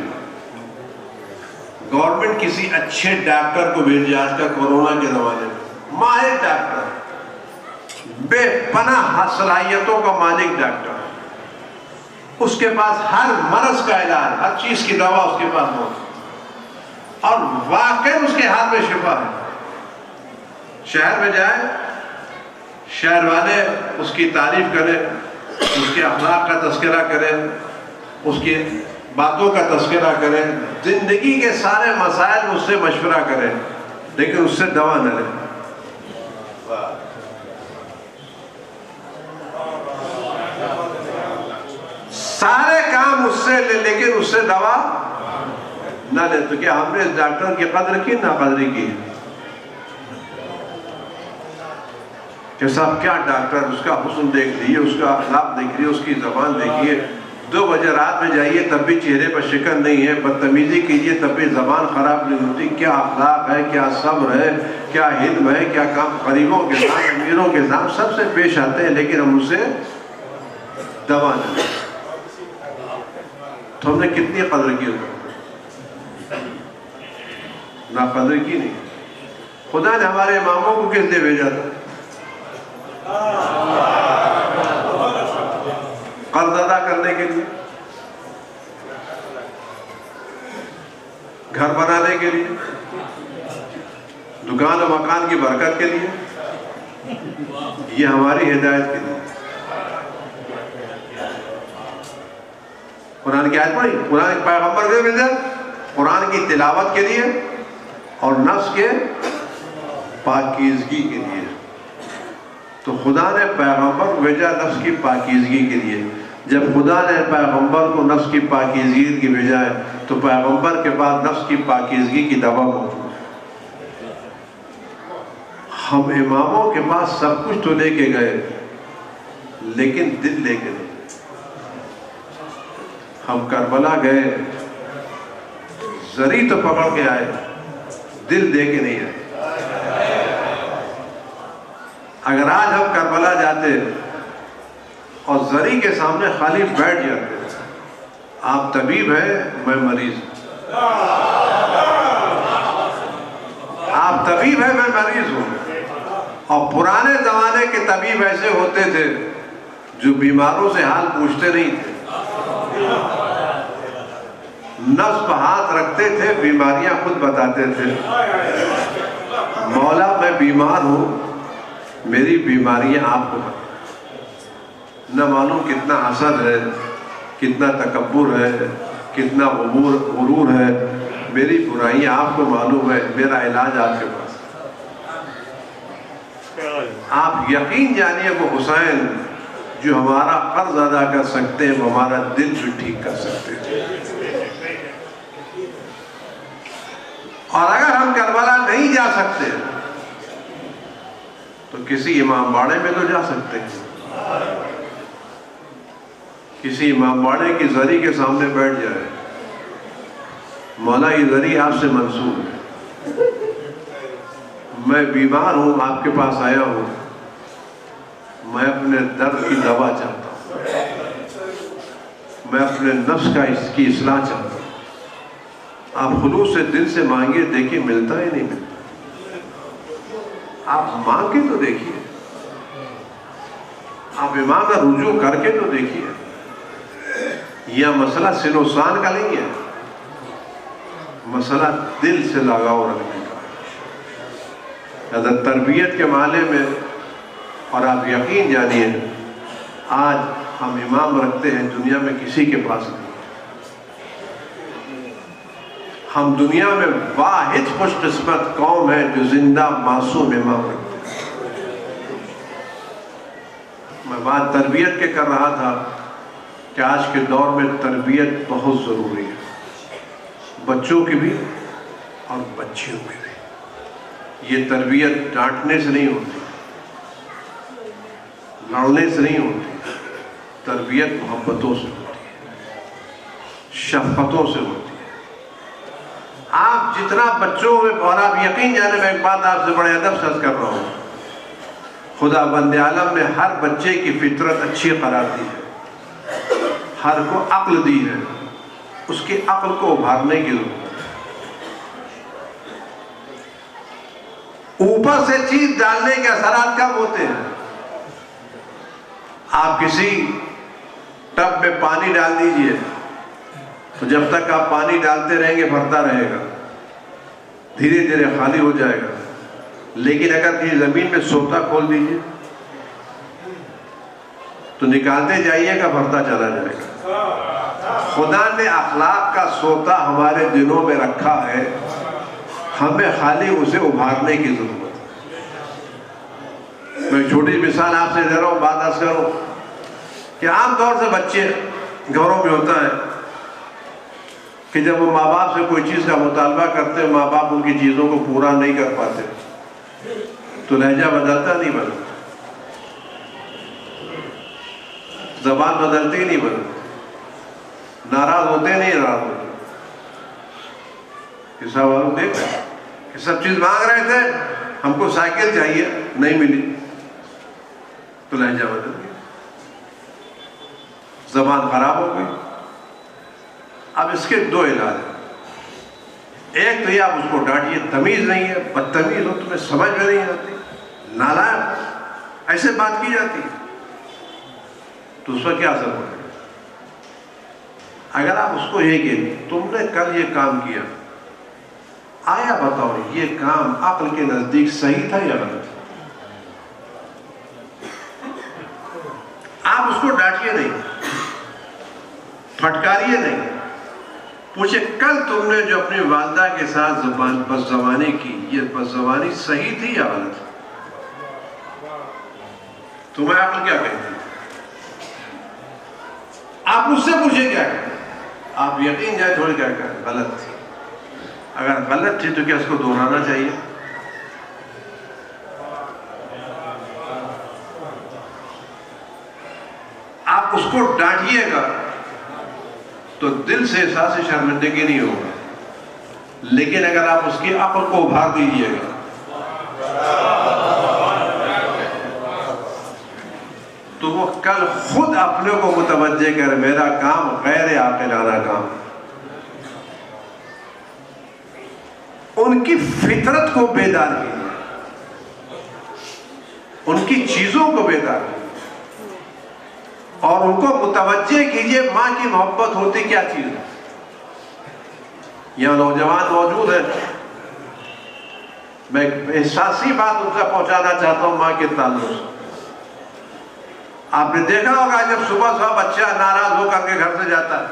गवर्नमेंट किसी अच्छे डॉक्टर को भेजे, आज का कोरोना के जमाने में माहिर डॉक्टर, बेपनाह सलाहियतों का मालिक डॉक्टर, उसके पास हर मर्ज का इलाज, हर चीज की दवा उसके पास मौजूद और वाकई उसके हाथ में शिफा है। शहर में जाए, शहर वाले उसकी तारीफ करें, उसके अखलाक का तस्करा करें, उसकी बातों का तस्करा करें, जिंदगी के सारे मसाइल उससे मशवरा करें, लेकिन उससे दवा न लें। सारे काम उससे ले, लेकिन उससे दवा ना ले। तो क्या हमने इस डॉक्टर की कदर की, ना कदरी की? कि साहब क्या डॉक्टर, उसका हुस्न देख लीजिए, उसका अखलाक देखिए, उसकी जबान देखिए। 2 बजे रात में जाइए तब भी चेहरे पर शिकन नहीं है, बदतमीजी कीजिए तब भी जबान खराब नहीं होती। क्या अखलाक है, क्या सब्र है, क्या हिल्म है, क्या काम गरीबों के साथ, अमीरों के साथ सबसे पेश आते हैं, लेकिन हम उससे दवा नहीं। तो हमने कितनी कदर की? ना कदर की नहीं। खुदा ने हमारे इमामों को किस लिए भेजा था? कर्ज अदा करने के लिए, घर बनाने के लिए, दुकान और मकान की बरकत के लिए, ये हमारी हिदायत के लिए। कुरान की आयत पढ़ी, कुरान पैगंबर के भेजा, कुरान की तिलावत के लिए और नफ्स के पाकीज़गी के लिए। तो खुदा ने पैगंबर भेजा नफ्स की पाकीज़गी के लिए। जब खुदा ने पैगंबर को नफ्स की पाकीज़गी की भेजा है, तो पैगंबर के बाद नफ्स की पाकीज़गी की दवा मौजूद है। हम इमामों के पास सब कुछ तो लेके गए, लेकिन दिल लेके नहीं। हम करबला गए, जरी तो पकड़ के आए, दिल दे के नहीं आए। अगर आज हम करबला जाते और जरी के सामने खाली बैठ जाते, आप तबीब है, मैं मरीज हूं, आप तबीब है, मैं मरीज हूं। और पुराने जमाने के तबीब ऐसे होते थे जो बीमारों से हाल पूछते नहीं थे, नफ्स पर हाथ रखते थे, बीमारियां खुद बताते थे। मौला मैं बीमार हूं, मेरी बीमारियां आपको बता। न मालूम कितना हसद है, कितना तकब्बुर है, कितना गुरूर है। मेरी बुराइयां आपको मालूम है, मेरा इलाज आपके पास। आप यकीन जानिए वो हुसैन जो हमारा कर्ज अदा कर सकते हैं, वो हमारा दिल भी ठीक कर सकते हैं। और अगर हम करबला नहीं जा सकते तो किसी इमाम बाड़े में तो जा सकते हैं। किसी इमाम बाड़े की जरी के सामने बैठ जाए, मौला ये जरी आपसे मंसूब है, मैं बीमार हूं, आपके पास आया हूं, मैं अपने दर्द की दवा चाहता हूं, मैं अपने नफ्स का इसकी इस्लाह चाहता हूं। आप खुलूस से दिल से मांगिए, देखिए मिलता ही नहीं मिलता। आप मांग के तो देखिए, आप इमाम का रुजू करके तो देखिए। यह मसला सिनोसान का नहीं है, मसला दिल से लगाव रखने का। अगर तरबियत के मामले में, और आप यकीन जानिए आज हम इमाम रखते हैं दुनिया में किसी के पास नहीं। हम दुनिया में वाहिद खुशकिस्मत कौम है जो जिंदा मासूम इमाम रखते हैं। मैं बात तरबियत के कर रहा था कि आज के दौर में तरबियत बहुत ज़रूरी है, बच्चों की भी और बच्चियों की भी। ये तरबियत डांटने से नहीं होती, लड़ने से नहीं होती, तरबियत मोहब्बतों से होती है, शफ़क़तों से होती है। आप जितना बच्चों में, और आप यकीन जाने, मैं एक बात आपसे बड़े अदब से अर्ज़ कर रहा हूँ, खुदा बंदे आलम ने हर बच्चे की फितरत अच्छी करार दी है, हर को अक्ल दी है, उसकी अक्ल को उभारने की जरूरत है। ऊपर से चीज डालने के असरात कब होते हैं? आप किसी टब में पानी डाल दीजिए तो जब तक आप पानी डालते रहेंगे भरता रहेगा, धीरे धीरे खाली हो जाएगा। लेकिन अगर किसी जमीन में सोता खोल दीजिए तो निकालते जाइएगा, भरता चला जाएगा। खुदा ने अखलाक का सोता हमारे दिलों में रखा है, हमें खाली उसे उभारने की जरूरत है। मैं छोटी मिसाल आपसे दे रहा हूँ, बात अर्ज करूँ कि आमतौर से बच्चे घरों में होता है कि जब वो माँ बाप से कोई चीज़ का मुतालबा करते हैं, माँ बाप उनकी चीज़ों को पूरा नहीं कर पाते, तो लहजा बदलता नहीं बदलता, ज़बान बदलती नहीं बदलती, नाराज होते नहीं नाराज होते। किसा वालों देख कि सब चीज़ मांग रहे थे, हमको साइकिल चाहिए, नहीं मिली तो लहजा बदल गया, ज़बान खराब हो गई। अब इसके दो इलाज हैं। एक तो ये आप उसको डांटिए, तमीज़ नहीं है, बदतमीज़ हो, तुम्हें समझ में नहीं आती, नालायक, ऐसे बात की जाती है, तो उस पर क्या असर पड़ेगा? अगर आप उसको ये कि तुमने कल ये काम किया, आया बताओ ये काम अक्ल के नजदीक सही था या गलत? आप उसको डांटिए नहीं, फटकारिए नहीं, पूछे कल तुमने जो अपनी वालदा के साथ बदज़बानी की, ये बदज़बानी सही थी या गलत? तुम्हें अक्ल क्या कहती है? आप उससे पूछे क्या कहते? आप यकीन जाए थोड़ी क्या कहें, गलत थी। अगर गलत थी तो क्या इसको दोहराना चाहिए? आप उसको डांटिएगा तो दिल से एहसास शर्मिंदगी नहीं होगा, लेकिन अगर आप उसकी अक्ल को उभार दीजिएगा तो वो कल खुद अपने को मुतवज्जे कर, मेरा काम गैर आकिलाना काम, उनकी फितरत को बेदार कीजिए, उनकी चीजों को बेदार कीजिए और उनको मुतवज्जे कीजिए माँ की मोहब्बत होती क्या चीज है। यहाँ नौजवान मौजूद है, मैं एहसासी बात उनसे पहुंचाना चाहता हूँ माँ के ताल्लुक से। आपने देखा होगा जब सुबह सुबह बच्चा नाराज होकर के घर से जाता है,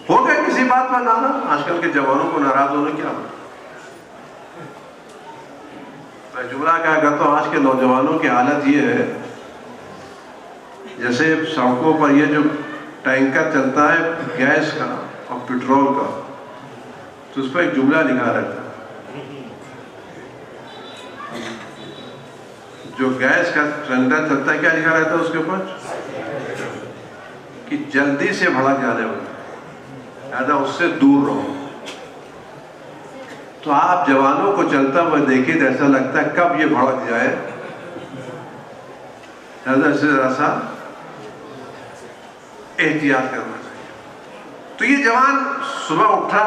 हो गया किसी बात पर नाराज। आजकल के जवानों को नाराज होने क्या, मैं जुमला क्या करता हूँ, आज के नौजवानों की हालत ये है जैसे सड़कों पर ये जो टैंकर चलता है गैस का और पेट्रोल का, तो उस पर एक जुमला लिखा रहता है, जो गैस का सिलेंडर चलता है क्या लिखा रहता है उसके ऊपर, कि जल्दी से भड़क जाने वाला, ज़्यादा उससे दूर रहो। तो आप जवानों को चलता हुआ देखिए तो ऐसा लगता है कब ये भड़क जाए, जरा सा एहतियात करना चाहिए। तो ये जवान सुबह उठा,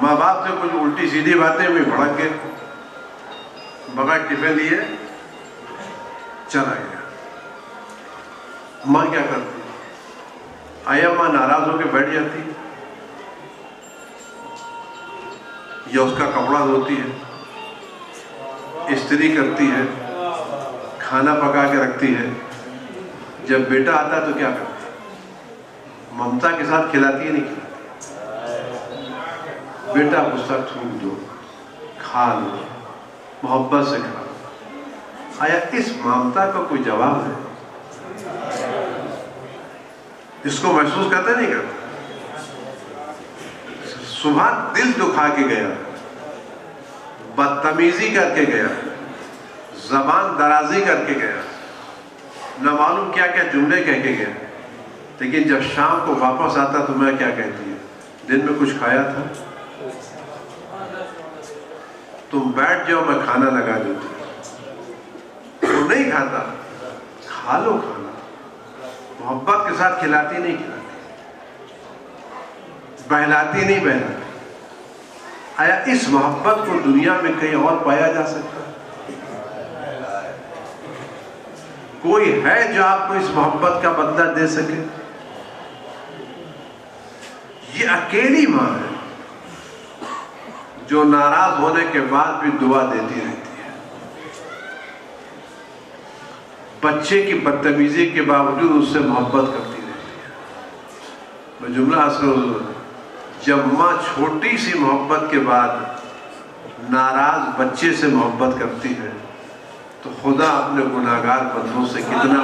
माँ बाप से कुछ उल्टी सीधी बातें हुई, भड़क के बगैर टिफिन लिए चला गया। माँ क्या करती, आया माँ नाराज होकर बैठ जाती, या उसका कपड़ा धोती है, इस्त्री करती है, खाना पका के रखती है। जब बेटा आता है तो क्या करती, ममता के साथ खिलाती है, नहीं खिलाती, बेटा गुस्सा थूक दो, खा लो, मोहब्बत से खा लो। आया इस ममता का कोई जवाब है? इसको महसूस करते नहीं करते? सुबह दिल दुखा के गया, बदतमीजी करके गया, जबान दराजी करके गया, न मालूम क्या क्या जुमले कह के गया, लेकिन जब शाम को वापस आता तो मैं क्या कहती है, दिन में कुछ खाया था? तुम बैठ जाओ मैं खाना लगा देती। तो नहीं खाता, खा लो खाना, मोहब्बत के साथ खिलाती नहीं खिलाती, बहलाती नहीं बहलाती। आया इस मोहब्बत को दुनिया में कहीं और पाया जा सकता है? कोई है जो आपको इस मोहब्बत का बदला दे सके? ये अकेली माँ है जो नाराज होने के बाद भी दुआ देती रहती है, बच्चे की बदतमीजी के बावजूद उससे मोहब्बत करती रहती है। मैं जुमला असर, जब माँ छोटी सी मोहब्बत के बाद नाराज बच्चे से मोहब्बत करती है तो खुदा अपने गुनाहगार बंदों से कितना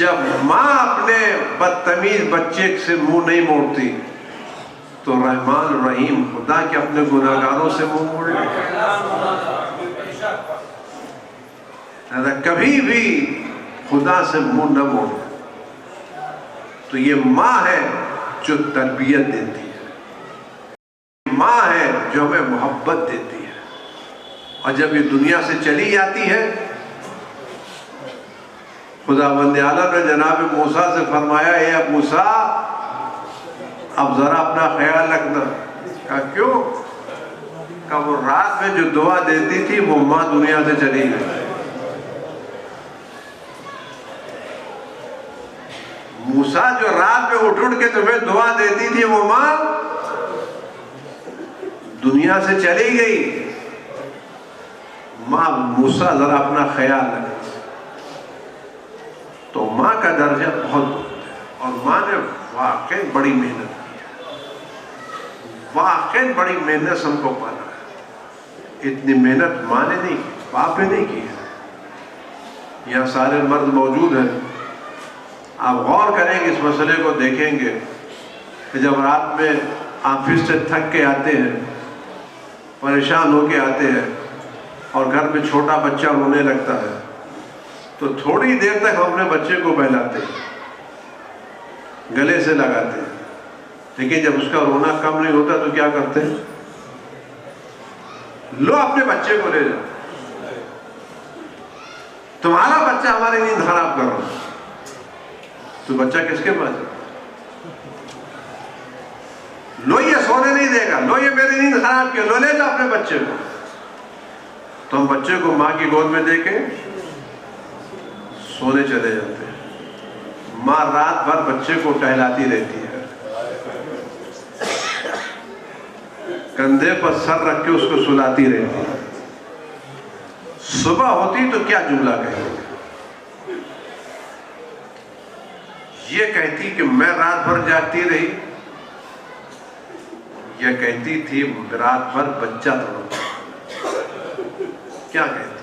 जब माँ अपने बदतमीज बच्चे से मुंह नहीं मोड़ती तो रहमान रहीम खुदा के अपने गुनाहगारों से मुंह मोड़ लेगा। कभी भी खुदा से मुंह न मोड़े। तो ये माँ है जो तरबियत देती है, माँ है जो हमें मोहब्बत देती है। और जब ये दुनिया से चली जाती है, खुदावंद आलम ने जनाब मूसा से फरमाया, ए मूसा अब जरा अपना ख्याल रखना। कहा क्यों? कहा वो रात में जो दुआ देती थी वो माँ दुनिया से चली गई। मूसा जो रात में उठ के तुम्हें दुआ देती थी वो माँ दुनिया से चली गई। माँ मूसा जरा अपना ख्याल रखे। तो माँ का दर्जा बहुत है और माँ ने वाकई बड़ी मेहनत की है, वाकई बड़ी मेहनत हमको पाला है। इतनी मेहनत माँ ने नहीं की, बाप ने नहीं की है। यहाँ सारे मर्द मौजूद हैं, आप गौर करेंगे इस मसले को, देखेंगे कि जब रात में ऑफिस से थक के आते हैं, परेशान होके आते हैं और घर में छोटा बच्चा रोने लगता है तो थोड़ी देर तक हम अपने बच्चे को बहलाते हैं, गले से लगाते हैं, लेकिन जब उसका रोना कम नहीं होता तो क्या करते हैं? लो अपने बच्चे को ले जाओ, तुम्हारा बच्चा हमारी नींद खराब कर रहा है। तो बच्चा किसके पास है? लो ये सोने नहीं देगा, लो ये मेरी नींद खराब की, लो ले जाओ अपने बच्चे को। तो हम बच्चे को माँ की गोद में देके सोने चले जाते हैं। माँ रात भर बच्चे को टहलाती रहती है, कंधे पर सर रख के उसको सुलाती रहती है। सुबह होती तो क्या जुमला कहेगी? ये कहती कि मैं रात भर जागती रही, यह कहती थी रात भर बच्चा तड़पता। क्या कहती?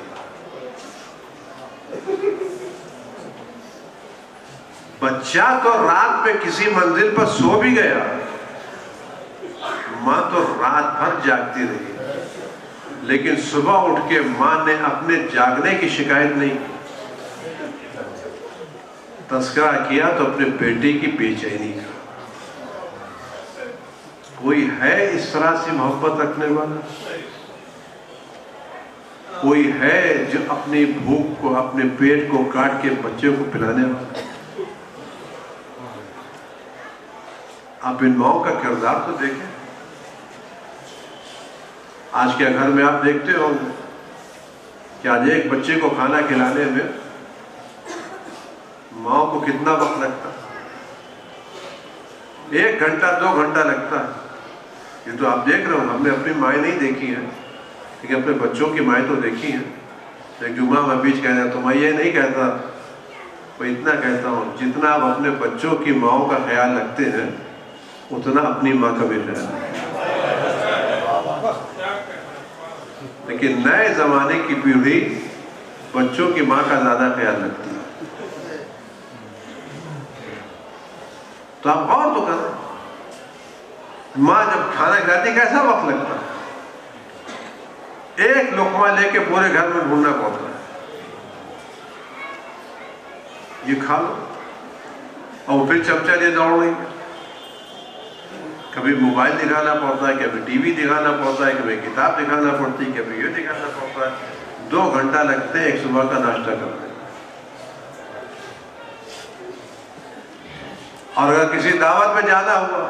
बच्चा तो रात में किसी मंजिल पर सो भी गया, मां तो रात भर जागती रही, लेकिन सुबह उठ के मां ने अपने जागने की शिकायत नहीं की। तस्करा किया तो अपने बेटे की बेचैनी का। कोई है इस तरह से मोहब्बत रखने वाला? कोई है जो अपनी भूख को, अपने पेट को काट के बच्चे को पिलाने वाला? आप इन माओं का किरदार तो देखें। आज के घर में आप देखते हो कि आज एक बच्चे को खाना खिलाने में माँ को कितना वक्त लगता है? 1 घंटा 2 घंटा लगता है। ये तो आप देख रहे हो, हमने अपनी माएँ नहीं देखी है, लेकिन अपने बच्चों की माएँ तो देखी है। एक जुमा मैं बीच कह रहा तो मैं ये नहीं कहता, मैं इतना कहता हूँ जितना आप अपने बच्चों की माँओं का ख्याल रखते हैं उतना अपनी माँ का भी ख्याल। लेकिन नए जमाने की पीढ़ी बच्चों की माँ का ज्यादा ख्याल रखती है। तो आप और तो करें, माँ जब खाना खिलाती कैसा वक्त लगता है? एक लुकमा लेके पूरे घर में ढूंढना पड़ता है, ये खा लो, और फिर चमचा ले दौड़ रही। कभी मोबाइल दिखाना पड़ता है, कभी टीवी दिखाना पड़ता है, कभी किताब दिखाना पड़ती है, कभी ये दिखाना पड़ता है। 2 घंटा लगते हैं एक सुबह का नाश्ता करने। और अगर किसी दावत में जाना हुआ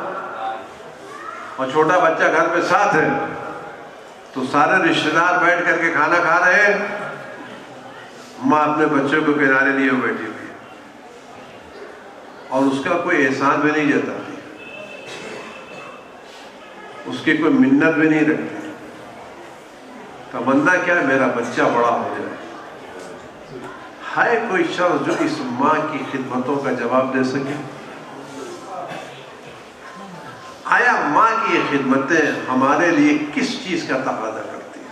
और छोटा बच्चा घर में साथ है तो सारे रिश्तेदार बैठ करके खाना खा रहे हैं, माँ अपने बच्चे को किनारे लिए बैठी हुई है और उसका कोई एहसान भी नहीं जताती, उसकी कोई मिन्नत भी नहीं रखती। तमन्ना क्या है? मेरा बच्चा बड़ा हो जाए। है कोई शख्स जो इस माँ की खिदमतों का जवाब दे सके? आया माँ की ये खिदमतें हमारे लिए किस चीज का तकाजा करती है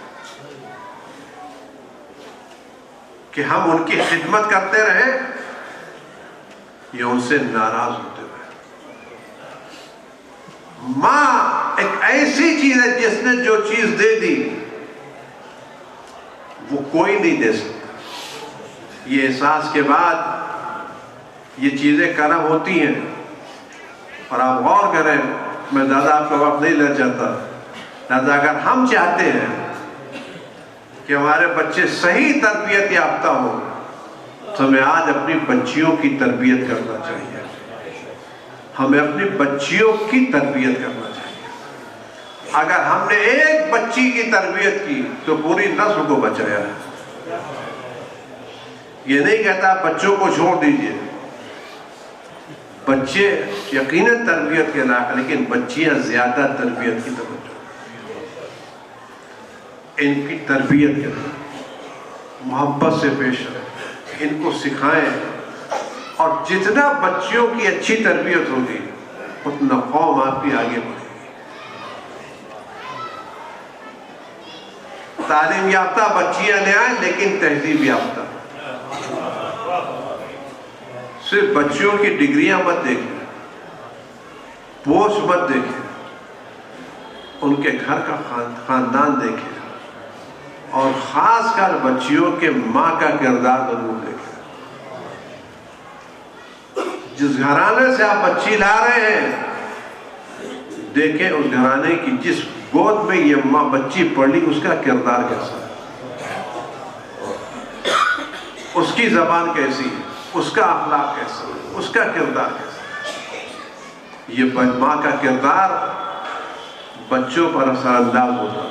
कि हम उनकी खिदमत करते रहे या उनसे नाराज होते हुए। मां एक ऐसी चीज है जिसने जो चीज दे दी वो कोई नहीं दे सकता। ये एहसास के बाद ये चीजें कर्म होती हैं। और आप गौर करें, मैं ज़्यादा आपका वक्त नहीं लेना चाहता, लिहाजा अगर हम चाहते हैं कि हमारे बच्चे सही तरबियत याफ्ता हो तो हमें आज अपनी बच्चियों की तरबियत करना चाहिए। हमें अपनी बच्चियों की तरबियत करना चाहिए। अगर हमने एक बच्ची की तरबियत की तो पूरी नस्ल को बचाया है। ये नहीं कहता बच्चों को छोड़ दीजिए, बच्चे यकीनन तरबियत के लायक, लेकिन बच्चियां ज्यादा तरबियत की तरफ, इनकी तरबियत करें, मोहब्बत से पेश आए, इनको सिखाएं। और जितना बच्चियों की अच्छी तरबियत होगी उतना कौम आपकी आगे बढ़ेगी। तालीम याफ्ता बच्चियां ले आए, लेकिन तहजीब याफ्ता। सिर्फ बच्चियों की डिग्रियां मत देखें, पोस्ट मत देखें, उनके घर का खानदान देखें, और खासकर बच्चियों के मां का किरदार जरूर देखें। जिस घराने से आप बच्ची ला रहे हैं, देखें उस घराने की जिस गोद में ये मां बच्ची पली उसका किरदार कैसा है, उसकी जबान कैसी है, उसका अखलाक कैसा है, उसका किरदार कैसा है। ये मां का किरदार बच्चों पर असरअंदाज होता है।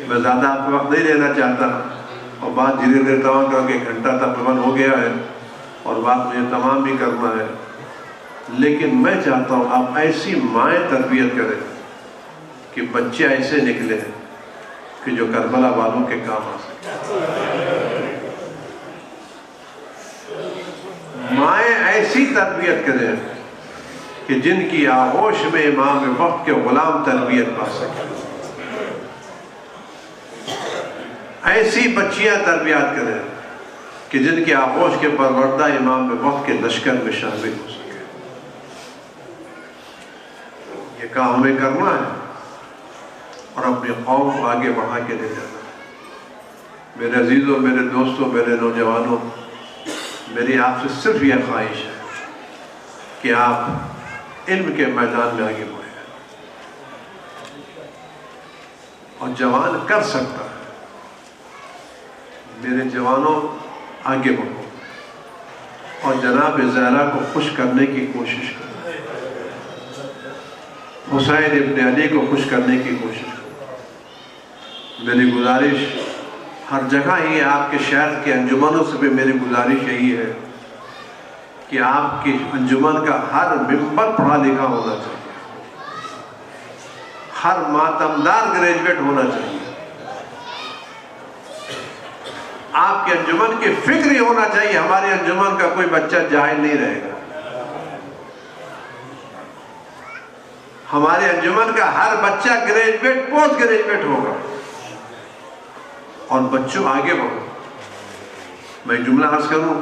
मैं ज़्यादा आपका वक्त नहीं लेना चाहता और बात धीरे धीरे तमाम करके 1 घंटा तकरीबन हो गया है और बात मुझे तमाम भी करना है। लेकिन मैं चाहता हूँ आप ऐसी माएँ तरबियत करें कि बच्चे ऐसे निकले कि जो करबला वालों के काम आ सके। माएँ ऐसी तरबियत करें कि जिनकी आगोश में इमाम वक्त के गुलाम तरबियत पा सके। ऐसी बच्चियां तरबियत करें कि जिनकी आगोश के परवरदा इमाम वक्त के लश्कर में शामिल हो सके। ये काम हमें करना है और अपनी कौम को आगे बढ़ा के ले जाना है। मेरे अजीजों, मेरे दोस्तों, मेरे नौजवानों, मेरी आपसे सिर्फ यह ख्वाहिश है कि आप इल्म के मैदान में आगे बढ़े। और जवान कर सकता है। मेरे जवानों, आगे बढ़ो और जनाब ज़हरा को खुश करने की कोशिश करो, हुसैन इब्न अली को खुश करने की कोशिश करो। मेरी गुजारिश हर जगह ही, आपके शहर के अंजुमनों से भी मेरी गुजारिश यही है कि आपकी अंजुमन का हर मिंबर पढ़ा लिखा होना चाहिए, हर मातमदार ग्रेजुएट होना चाहिए। आपके अंजुमन की फिक्र ही होना चाहिए हमारी अंजुमन का कोई बच्चा जाहिल नहीं रहेगा। हमारे अंजुमन का हर बच्चा ग्रेजुएट, पोस्ट ग्रेजुएट होगा। और बच्चों आगे बढ़ो। मैं जुमला अर्ज करूं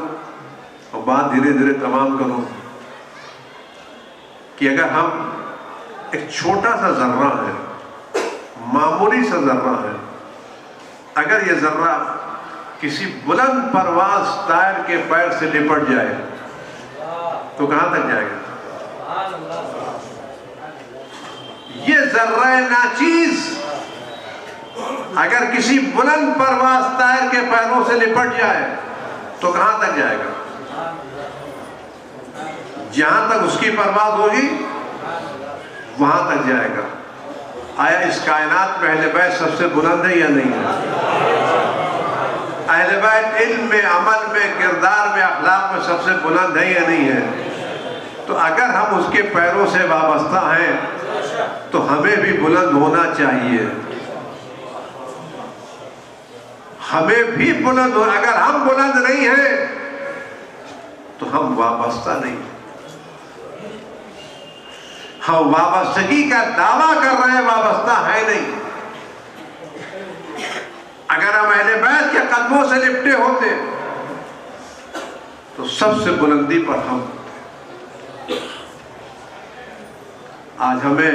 और बात धीरे धीरे तमाम करूं कि अगर हम एक छोटा सा जर्रा है, मामूली सा जर्रा है, अगर ये जर्रा किसी बुलंद परवाज तायर के पैर से लिपट जाए तो कहां तक जाएगा? ये जर्रा नाचीज अगर किसी बुलंद परवाज तायर के पैरों से लिपट जाए तो कहां तक जाएगा? जहां तक उसकी परवाज होगी वहां तक जाएगा। आया इस कायनात में अहले बैत सबसे बुलंद है या नहीं है? अहले बैत इल्म में, अमल में, किरदार में, अखलाक में सबसे बुलंद है या नहीं है? तो अगर हम उसके पैरों से वाबस्ता हैं तो हमें भी बुलंद होना चाहिए। हमें भी बुलंद हो। अगर हम बुलंद नहीं हैं तो हम वाबस्ता नहीं। हम वाबस्तगी का दावा कर रहे हैं, वाबस्ता है नहीं। अगर हम अहले बैत के कदमों से लिपटे होते तो सबसे बुलंदी पर हम। आज हमें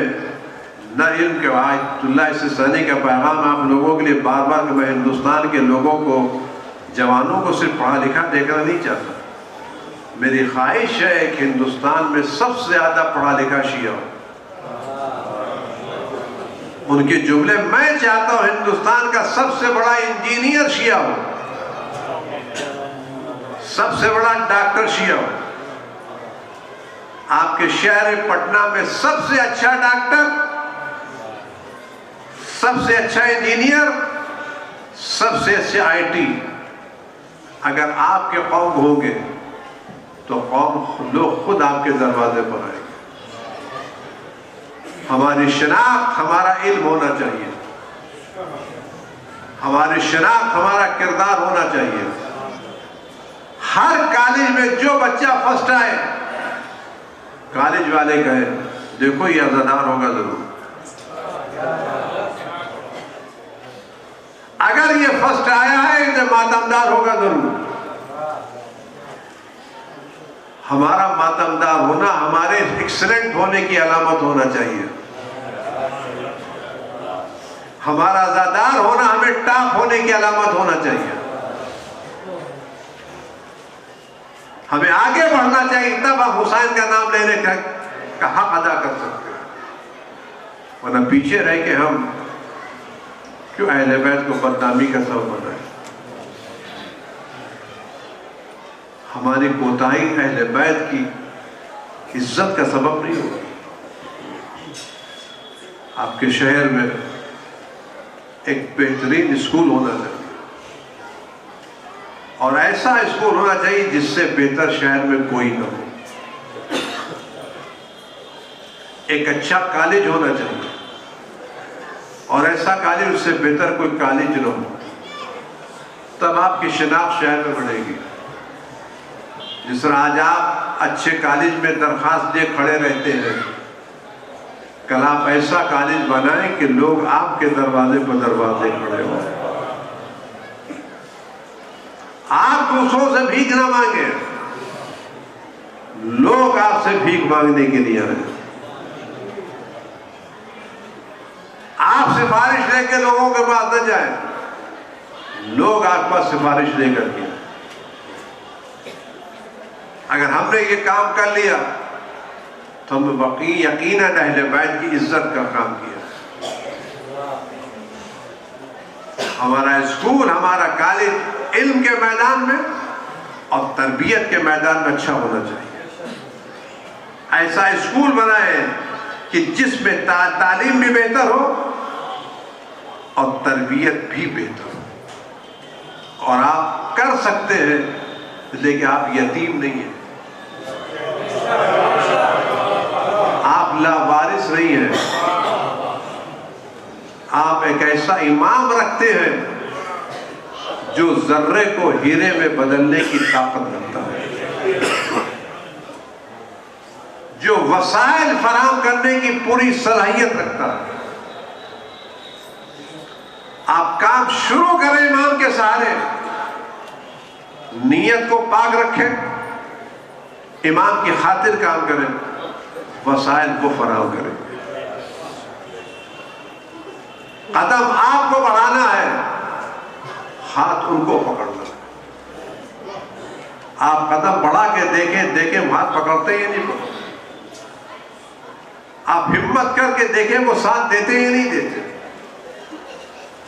न इल्म के आयतुल्लाह सिस्तानी का पैगाम आप लोगों के लिए बार बार कि मैं हिंदुस्तान के लोगों को, जवानों को सिर्फ पढ़ा लिखा देखना नहीं चाहता। मेरी ख्वाहिश है कि हिंदुस्तान में सबसे ज़्यादा पढ़ा लिखा शिया हो। उनके जुमले, मैं चाहता हूं हिंदुस्तान का सबसे बड़ा इंजीनियर शिया हो, सबसे बड़ा डॉक्टर शिया हो। आपके शहर पटना में सबसे अच्छा डॉक्टर, सबसे अच्छा इंजीनियर, सबसे अच्छे आईटी अगर आपके कौम होंगे तो कौम लोग खुद आपके दरवाजे पर आएंगे। हमारी शनाख्त, हमारा इल्म होना चाहिए, हमारी शनाख्त, हमारा किरदार होना चाहिए। हर कॉलेज में जो बच्चा फर्स्ट आए, कॉलेज वाले कहे देखो ये अज़ादार होगा जरूर, अगर ये फर्स्ट आया है तो मातमदार होगा जरूर। हमारा मातमदार होना हमारे एक्सीलेंट होने की अलामत होना चाहिए। हमारा अज़ादार होना हमें टॉप होने की अलामत होना चाहिए। हमें आगे बढ़ना चाहिए, तब हम हुसैन का नाम लेने का हक अदा कर सकते हैं। वरना पीछे रह के हम क्यों अहले बैत को बदनामी का सबब बनाए। हमारी कोताही अहले बैत की इज्जत का सबब नहीं होगी। आपके शहर में एक बेहतरीन स्कूल होना चाहिए, और ऐसा स्कूल होना चाहिए जिससे बेहतर शहर में कोई न हो। एक अच्छा कॉलेज होना चाहिए, और ऐसा कॉलेज उससे बेहतर कोई कॉलेज न हो। तब आपकी शिनाख्त शहर में बढ़ेगी। जिस तरह आज आप अच्छे कॉलेज में दरखास्त दे खड़े रहते हैं, कल आप ऐसा कॉलेज बनाएं कि लोग आपके दरवाजे पर दरवाजे खड़े हों। आप दूसरों से भीख ना मांगे, लोग आपसे भीख मांगने के लिए आए। आप सिफारिश लेके लोगों के पास न जाए, लोग आपके पास सिफारिश लेकर के। अगर हमने ये काम कर लिया तो हम यकीनन अहले बैत की इज्जत का काम किया। हमारा स्कूल, हमारा कॉलेज इल्म के मैदान में और तरबियत के मैदान में अच्छा होना चाहिए। ऐसा स्कूल बनाए कि जिसमें तालीम भी बेहतर हो और तरबियत भी बेहतर हो। और आप कर सकते हैं, लेकिन आप यतीम नहीं हैं, आप लावारिस नहीं हैं। आप एक ऐसा इमाम रखते हैं जो जर्रे को हीरे में बदलने की ताकत रखता है, जो वसाइल फराहम करने की पूरी सलाहियत रखता है। आप काम शुरू करें इमाम के सहारे, नीयत को पाक रखें, इमाम की खातिर काम करें, वसाइल को फराहम करें। कदम आपको बढ़ाना है, हाथ उनको पकड़ना है। आप कदम बढ़ा के देखें हाथ पकड़ते ही नहीं पकड़ते। आप हिम्मत करके देखें वो साथ देते ही नहीं देते।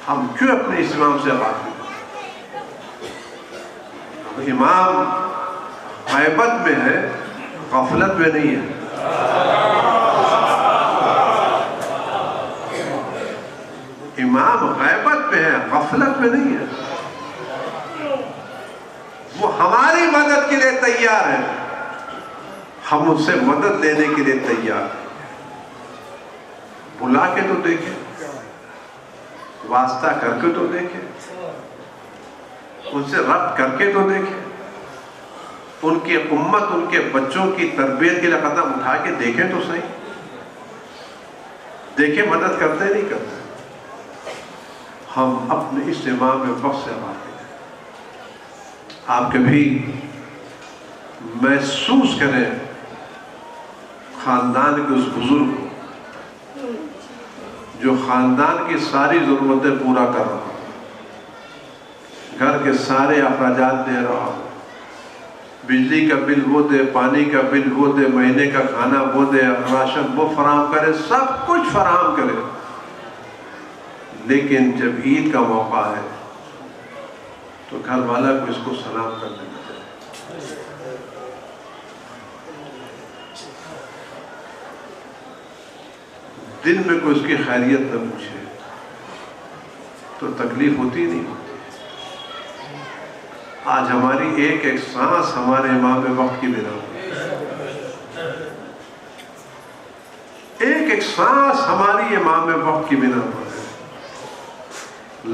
हम क्यों अपने इस इमाम से बात करें? इमाम गैबत में है, गफलत में नहीं है। इमाम गैबत में है, गफलत में नहीं है। वो हमारी मदद के लिए तैयार है, हम उससे मदद लेने के लिए तैयार हैं। बुला के तो देखें, वास्ता करके तो देखें, उनसे रब्त करके तो देखें, उनकी उम्मत, उनके बच्चों की तरबियत के लिए कदम उठा के देखें तो सही। देखें मदद करते नहीं करते। हम अपने इस इमाम में बख्श से बात। आप कभी महसूस करें खानदान के उस बुजुर्ग को जो खानदान की सारी ज़रूरतें पूरा कर रहा हो, घर के सारे अखराजात दे रहा हो, बिजली का बिल वो दे, पानी का बिल वो दे, महीने का खाना वो दे, राशन वो फराहम करे, सब कुछ फराहम करे। लेकिन जब ईद का मौका है तो घर वाला को इसको सलाम कर देना चाहिए। दिन में कोई उसकी खैरियत न पूछे तो तकलीफ होती नहीं होती। आज हमारी एक एक सांस हमारे इमाम वक्त की बिना, एक एक सांस हमारी इमाम वक्त की बिना पर है।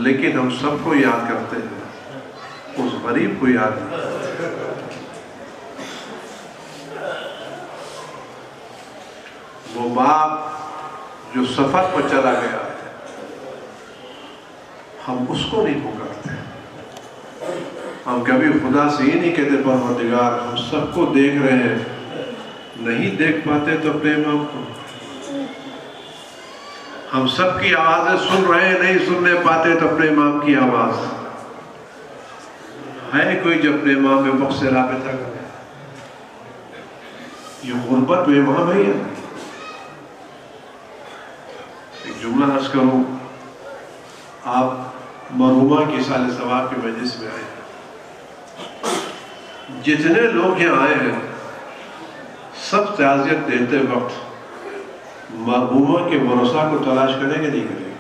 लेकिन हम सबको याद करते हैं, उस गरीब को याद नहीं करते। वो बाप जो सफर पर चला गया है, हम उसको नहीं पुकारते। हम कभी खुदा से ही नहीं कहते परवरदिगार हम सबको देख रहे हैं, नहीं देख पाते तो अपने इमाम को। हम सबकी आवाजें सुन रहे हैं, नहीं सुनने पाते तो अपने इमाम की आवाज है कोई जो अपने इमाम में वक्त से राबिता करे। ये गुर्बत में इमाम है। एक जुमला अर्ज करूं, आप मरहुमा की साल सवाब की मजलिस में आए, जितने लोग यहाँ आए हैं सब ताज़ियत देते वक्त मरहुमा के भरोसा को तलाश करेंगे नहीं करेंगे?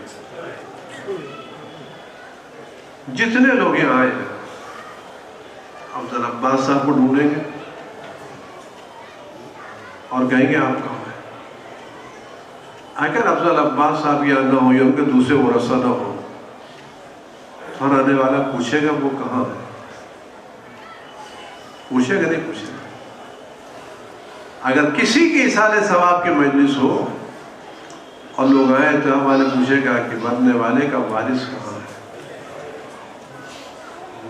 जितने लोग यहाँ आए हैं अफजल अब्बास साहब को ढूंढेंगे और कहेंगे आप कहाँ हैं। अगर अफजल अब्बास साहब यहाँ ना हो या उनके दूसरे वरसा ना हो, फिर आने वाला पूछेगा वो कहाँ है? पूछेगा नहीं पूछेगा? अगर किसी की इसाले सवाब की मजलिस हो और लोग आए तो हमारे पूछेगा कि मरने वाले का वारिस कहाँ है,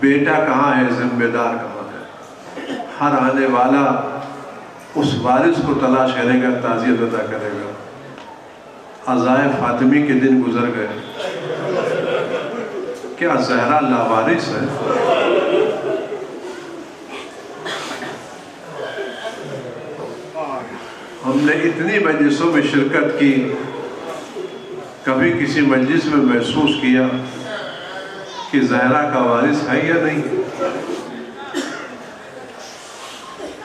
बेटा कहाँ है, जिम्मेदार कहाँ है। हर आने वाला उस वारिस को तलाश करेगा, ताज़ियत अदा करेगा। अज़ाए फातिमी के दिन गुजर गए, क्या ज़हरा लावारिस है? हमने इतनी मजलिसों में शिरकत की, कभी किसी मजलिस में महसूस किया कि ज़हरा का वारिस है या नहीं?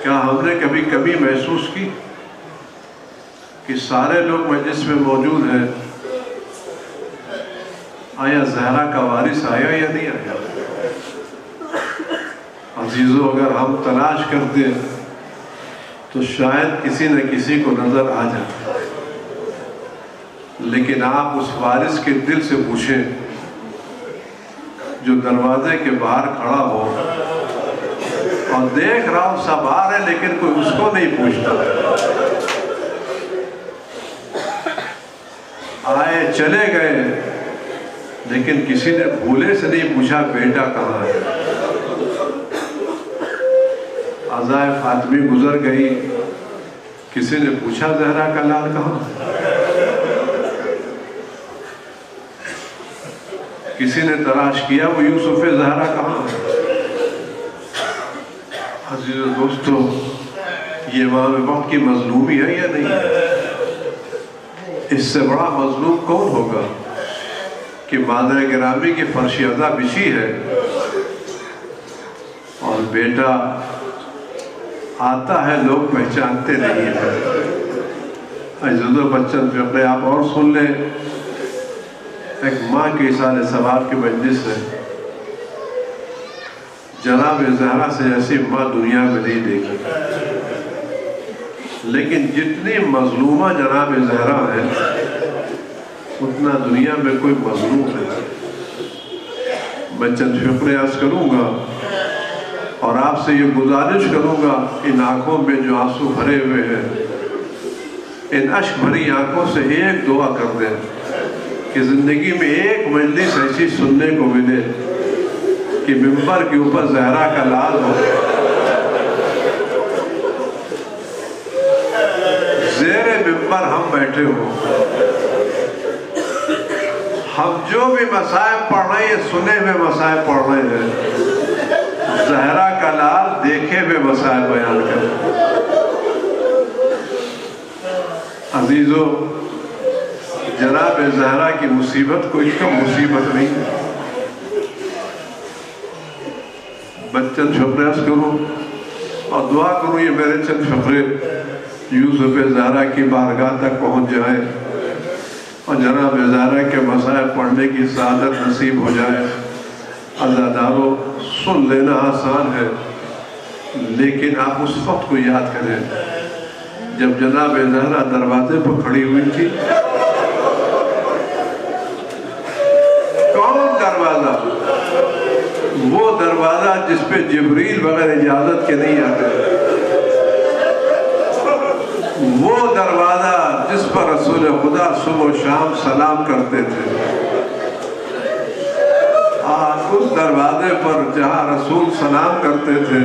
क्या हमने कभी कभी महसूस की कि सारे लोग मजलिस में मौजूद हैं, आया ज़हरा का वारिस आया या नहीं आया? अजीज़ों, अगर हम तलाश करते तो शायद किसी न किसी को नजर आ जाए। लेकिन आप उस वारिस के दिल से पूछें जो दरवाजे के बाहर खड़ा हो और देख रहा हूं सब आ रहे लेकिन कोई उसको नहीं पूछता। आए चले गए लेकिन किसी ने भूले से नहीं पूछा बेटा कहाँ है। अज़ाए फातिमी गुजर गई, किसी ने पूछा ज़हरा का लाल कहाँ है? किसी ने तलाश किया वो यूसुफ ज़हरा कहाँ है? अज़ीज़ दोस्तों, ये इमाम वक्त की मजलूमी है या नहीं? इससे बड़ा मजलूम कौन होगा कि मादर गिरामी की फर्श अज़ा बिछी है और बेटा आता है, लोग पहचानते नहीं है। अज़ीज़ों, बच्चन अपने आप और सुन ले, एक माँ के इसाले सवाब की मजलिस है, जनाब ज़हरा से ऐसी माँ दुनिया में नहीं देखी। लेकिन जितनी मजलूमा जनाब ज़हरा है उतना दुनिया में कोई मजलूम है। मैं चंद शुक्र अर्ज़ करूँगा और आपसे ये गुजारिश करूँगा, इन आँखों में जो आंसू भरे हुए हैं, इन अश्क भरी आँखों से एक दुआ कर दें कि ज़िंदगी में एक मजलिस ऐसी सुनने को मिले कि मिंबर के ऊपर ज़हरा का लाल हो मिंबर हम बैठे हो, हम जो भी मसाइब पढ़ रहे हैं सुने हुए मसाइब पढ़ रहे हैं, ज़हरा का लाल देखे हुए मसाइब बयान करें। अजीजों, जनाब ज़हरा की मुसीबत कोई कम मुसीबत नहीं है। बच्चन फकरे करूँ और दुआ करूँ ये मेरे चंद फकरे यूसुफ ज़हरा की बारगाह तक पहुँच जाए और जनाब ज़हरा के मसाइब पढ़ने की सादत नसीब हो जाए। अज़ादारों, सुन लेना आसान है, लेकिन आप उस वक्त को याद करें जब जनाब ज़हरा दरवाजे पर खड़ी हुई थी। कौन दरवाज़ा? वो दरवाज़ा जिस पे जिब्रील बगैर इजाज़त के नहीं आते, वो दरवाज़ा जिस पर रसूल खुदा सुबह शाम सलाम करते थे। आज उस दरवाजे पर जहाँ रसूल सलाम करते थे,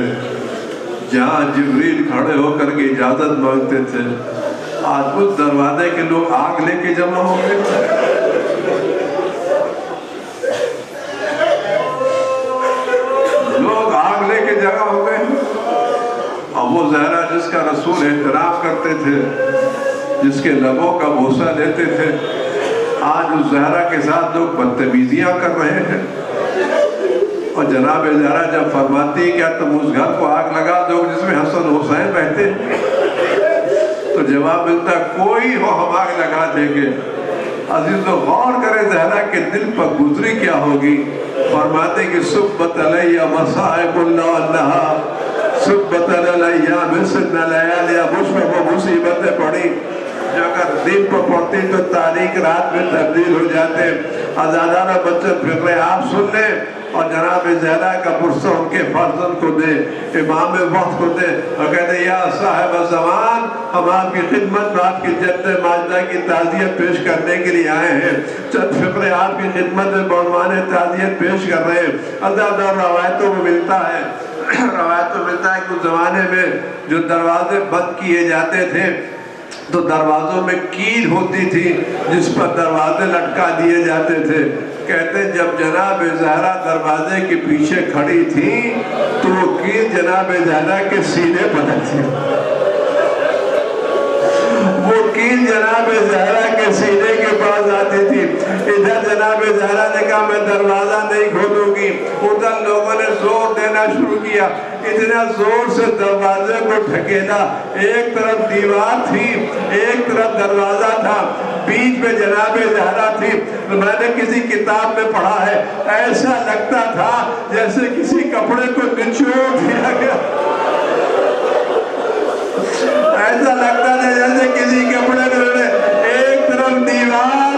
जहाँ जिब्रील खड़े होकर के इजाज़त मांगते थे, आज उस दरवाजे के लोग आग लेके जमा हो गए। लोग आग लेके जमा हो गए। और वो ज़हरा जिसका रसूल एहतराम करते थे, जिसके लबों का बोसा लेते थे, आज उस ज़हरा के साथ लोग बदतमीजियाँ कर रहे हैं। और जनाब ज़हरा जब फरमाती क्या तुम उस घर को आग लगा दो जिसमें हसन हुसैन रहते, तो जवाब मिलता कोई हो हम आग लगा देंगे। अजीज तो गौर करें ज़हरा के दिल पर गुजरी क्या होगी। फरमाते कि सुब्बत अलैया मसाइबुल्लाह, सुब्बत अलैया मिस्न लयालिया, मुझ पर वो मुसीबतें पड़ी जो अगर दिन पर पड़ती तो तारीख रात में तब्दील हो जाते। आज़ादाना बच्चन फिक्र आप सुन लें और जनाब ज़हरा का पुरसा उनके फर्जन को दे, इमाम वक्त को दे और कहते या साहिब ज़मान, हम आपकी खिदमत में आपकी जद्द माजदा की ताज़ियत पेश करने के लिए आए हैं। चंद फिक्रे आपकी खिदमत में बरमाने ताज़ियत पेश कर रहे हैं। अज़ादार रवायतों में मिलता है, रवायतों में मिलता है कि उस ज़माने में जो दरवाजे बंद किए जाते थे तो दरवाज़ों में कील होती थी जिस पर दरवाजे लटका दिए जाते थे। कहते जब जनाब ज़हरा दरवाजे के पीछे खड़ी थी तो वो कील जनाब ज़हरा के सीने पर थी। वो कील जनाब ज़हरा के सीने के पास आती थी। इधर जनाब ज़हरा ने कहा मैं दरवाज़ा नहीं खोलूंगी, उधर लोगों ने जोर देना शुरू किया। इतना जोर से दरवाजे को ढकेला, एक तरफ दीवार थी, एक तरफ दरवाजा था, बीच में जनाब ज़हरा थी। मैंने किसी किताब में पढ़ा है, ऐसा लगता था जैसे किसी कपड़े को निचोड़ दिया गया। ऐसा लगता था जैसे किसी कपड़े को, एक तरफ दीवार,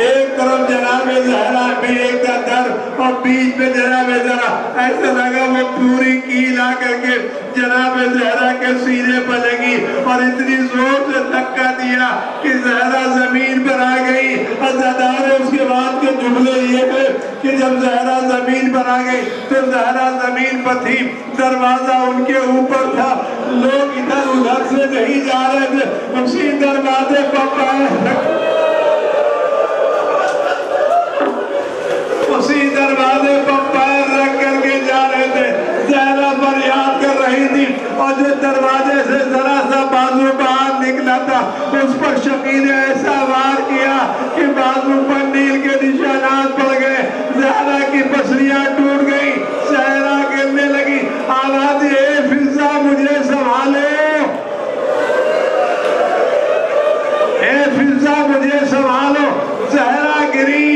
एक तरफ जनाब ज़हरा, भी एक दर और बीच में जनाब ज़हरा। ऐसा लगा वो पूरी कील आकर के जनाब ज़हरा के सीने पर लगी और इतनी जोर से धक्का दिया कि ज़हरा जमीन पर आ गई। और उसके बाद के जुमले ये थे कि जब ज़हरा जमीन पर आ गई तो ज़हरा जमीन पर थी, दरवाजा उनके ऊपर था, लोग इधर उधर से नहीं जा रहे थे, उसी दरवाजे पर उसी दरवाजे पर पैर रख करके जा रहे थे। ज़हरा पर याद कर रही थी और जो दरवाजे से जरा सा बाजू बाहर निकला था उस पर शकी ने ऐसा वार किया कि बाजू पर नील के निशानात पड़ गए। ज़हरा की पसलियां टूट गई, ज़हरा गिरने लगी। आवाज़ ए फिजा मुझे संभालो, ए फिजा मुझे संभालो। ज़हरा गिरी,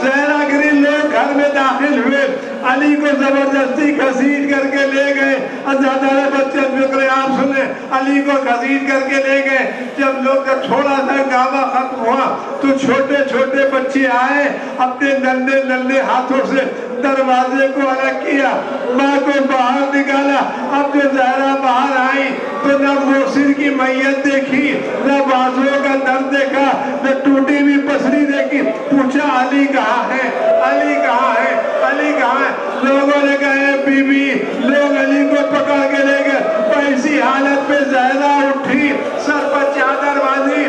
ज़हरा गिरी। लोग घर में दाखिल हुए, अली को जबरदस्ती घसीट करके ले गए। ज़्यादा बच्चे फिक्रे आप सुने, अली को घसीट करके ले गए। जब लोग का थोड़ा सा गावा खत्म हुआ तो छोटे छोटे बच्चे आए, अपने नन्हे नन्हे हाथों से दरवाजे को अलग किया, माँ को बाहर निकाला। अब जो ज़हरा बाहर आई तो न मोहसिन की मैयत देखी, न बाजुओं का दर्द देखा, न टूटी हुई पसली देखी। पूछा अली कहाँ है, अली कहाँ है, अली कहाँ है? लोगों ने कहा बीबी, लोग अली को पकड़ के ले गए। ऐसी हालत में ज़हरा उठी, सर पर चादर बांधी,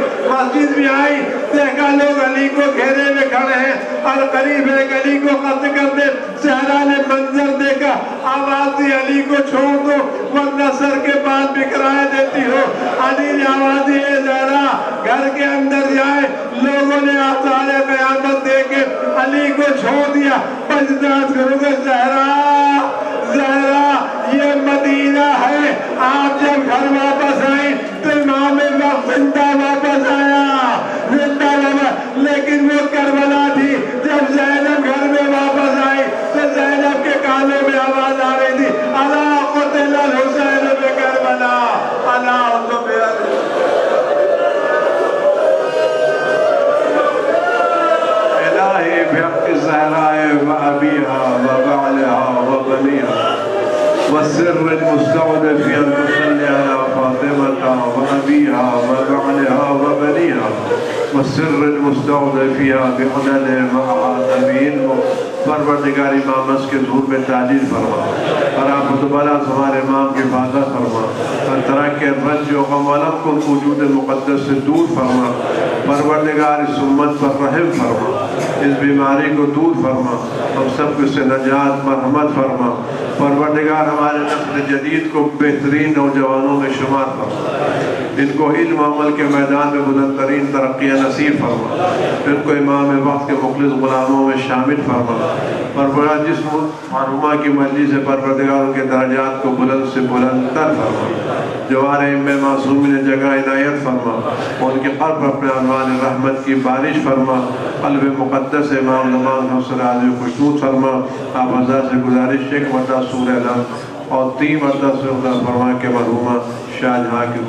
आई, देखा लोग अली को घेरे में खड़े हैं और करीब है अली को कत्ल कर दे। सहरा ने मंजर देखा, आवाज दी अली को छोड़ दो वरना सर के बाद बिखराए देती हो। अली ने आवाज दी सहरा घर के अंदर जाए। लोगों ने आसार कयामत देके अली को छोड़ दिया। बजदात करोगे सहरा, सहरा ये मदीना है। आप जब घर वापस आए तो इमाम वक्त जिंदा वापस आया, जिंदा वापस। लेकिन वो करबला थी। जब ज़ैनब घर में वापस आई तो ज़ैनब के कानों में आवाज आ रही थी, अला क़ुतिल हुसैन बि करबला, अला इलाही बिहक़्क़ि ज़हराए व अबीहा व बअलिहा व बनीहा वस्सिर्रिल मुस्तौदफ़ फ़ी अन तुसल्ली अला फ़ातिमता व अबीहा व बअलिहा व बनीहा वस्सिर्रिल मुस्तौदफ़ फ़ीहा बिअदलिन व आदमीन। परवरदिगार इमामत के ज़हूर में ताजील फरमा और आप मुतबला हमारे इमाम की हिफाज़त फरमा और तरह के रंज व गम अलम को वजूद मुक़द्दस से दूर फरमा। परवरदिगार इस उम्मत पर रहम फरमा, इस बीमारी को दूर फरमा, हम सब को इससे नजात मरहमत फरमा। परवरदिगार हमारे नस्ल जदीद को बेहतरीन नौजवानों में शुमार फरमा, इनको इल्म अमल के मैदान में बुलंद तरीन तरक्कियाँ नसीब फरमा, इनको इमाम वक्त के मुखलिस गुलामों में शामिल फरमा। परवरदिगार जिस मरहुमा की मर्जी से परवरदिगार के दर्जात को बुलंद से बुलंद तर फरमा। जवार इम्मे मासूमी ने जगह इनायत फरमा, उनके क़ल्ब अपने अनवान रहमत की बारिश फरमा। क़ल्ब मुक़द्दस इमाम ज़मान हुसैन आज़म खुशनूद फरमा। आप हज़ा से गुजारिश एक मरतबा सूरह अलम और 3 मरतबा फरमा के मरहुमा शाहजहाँ की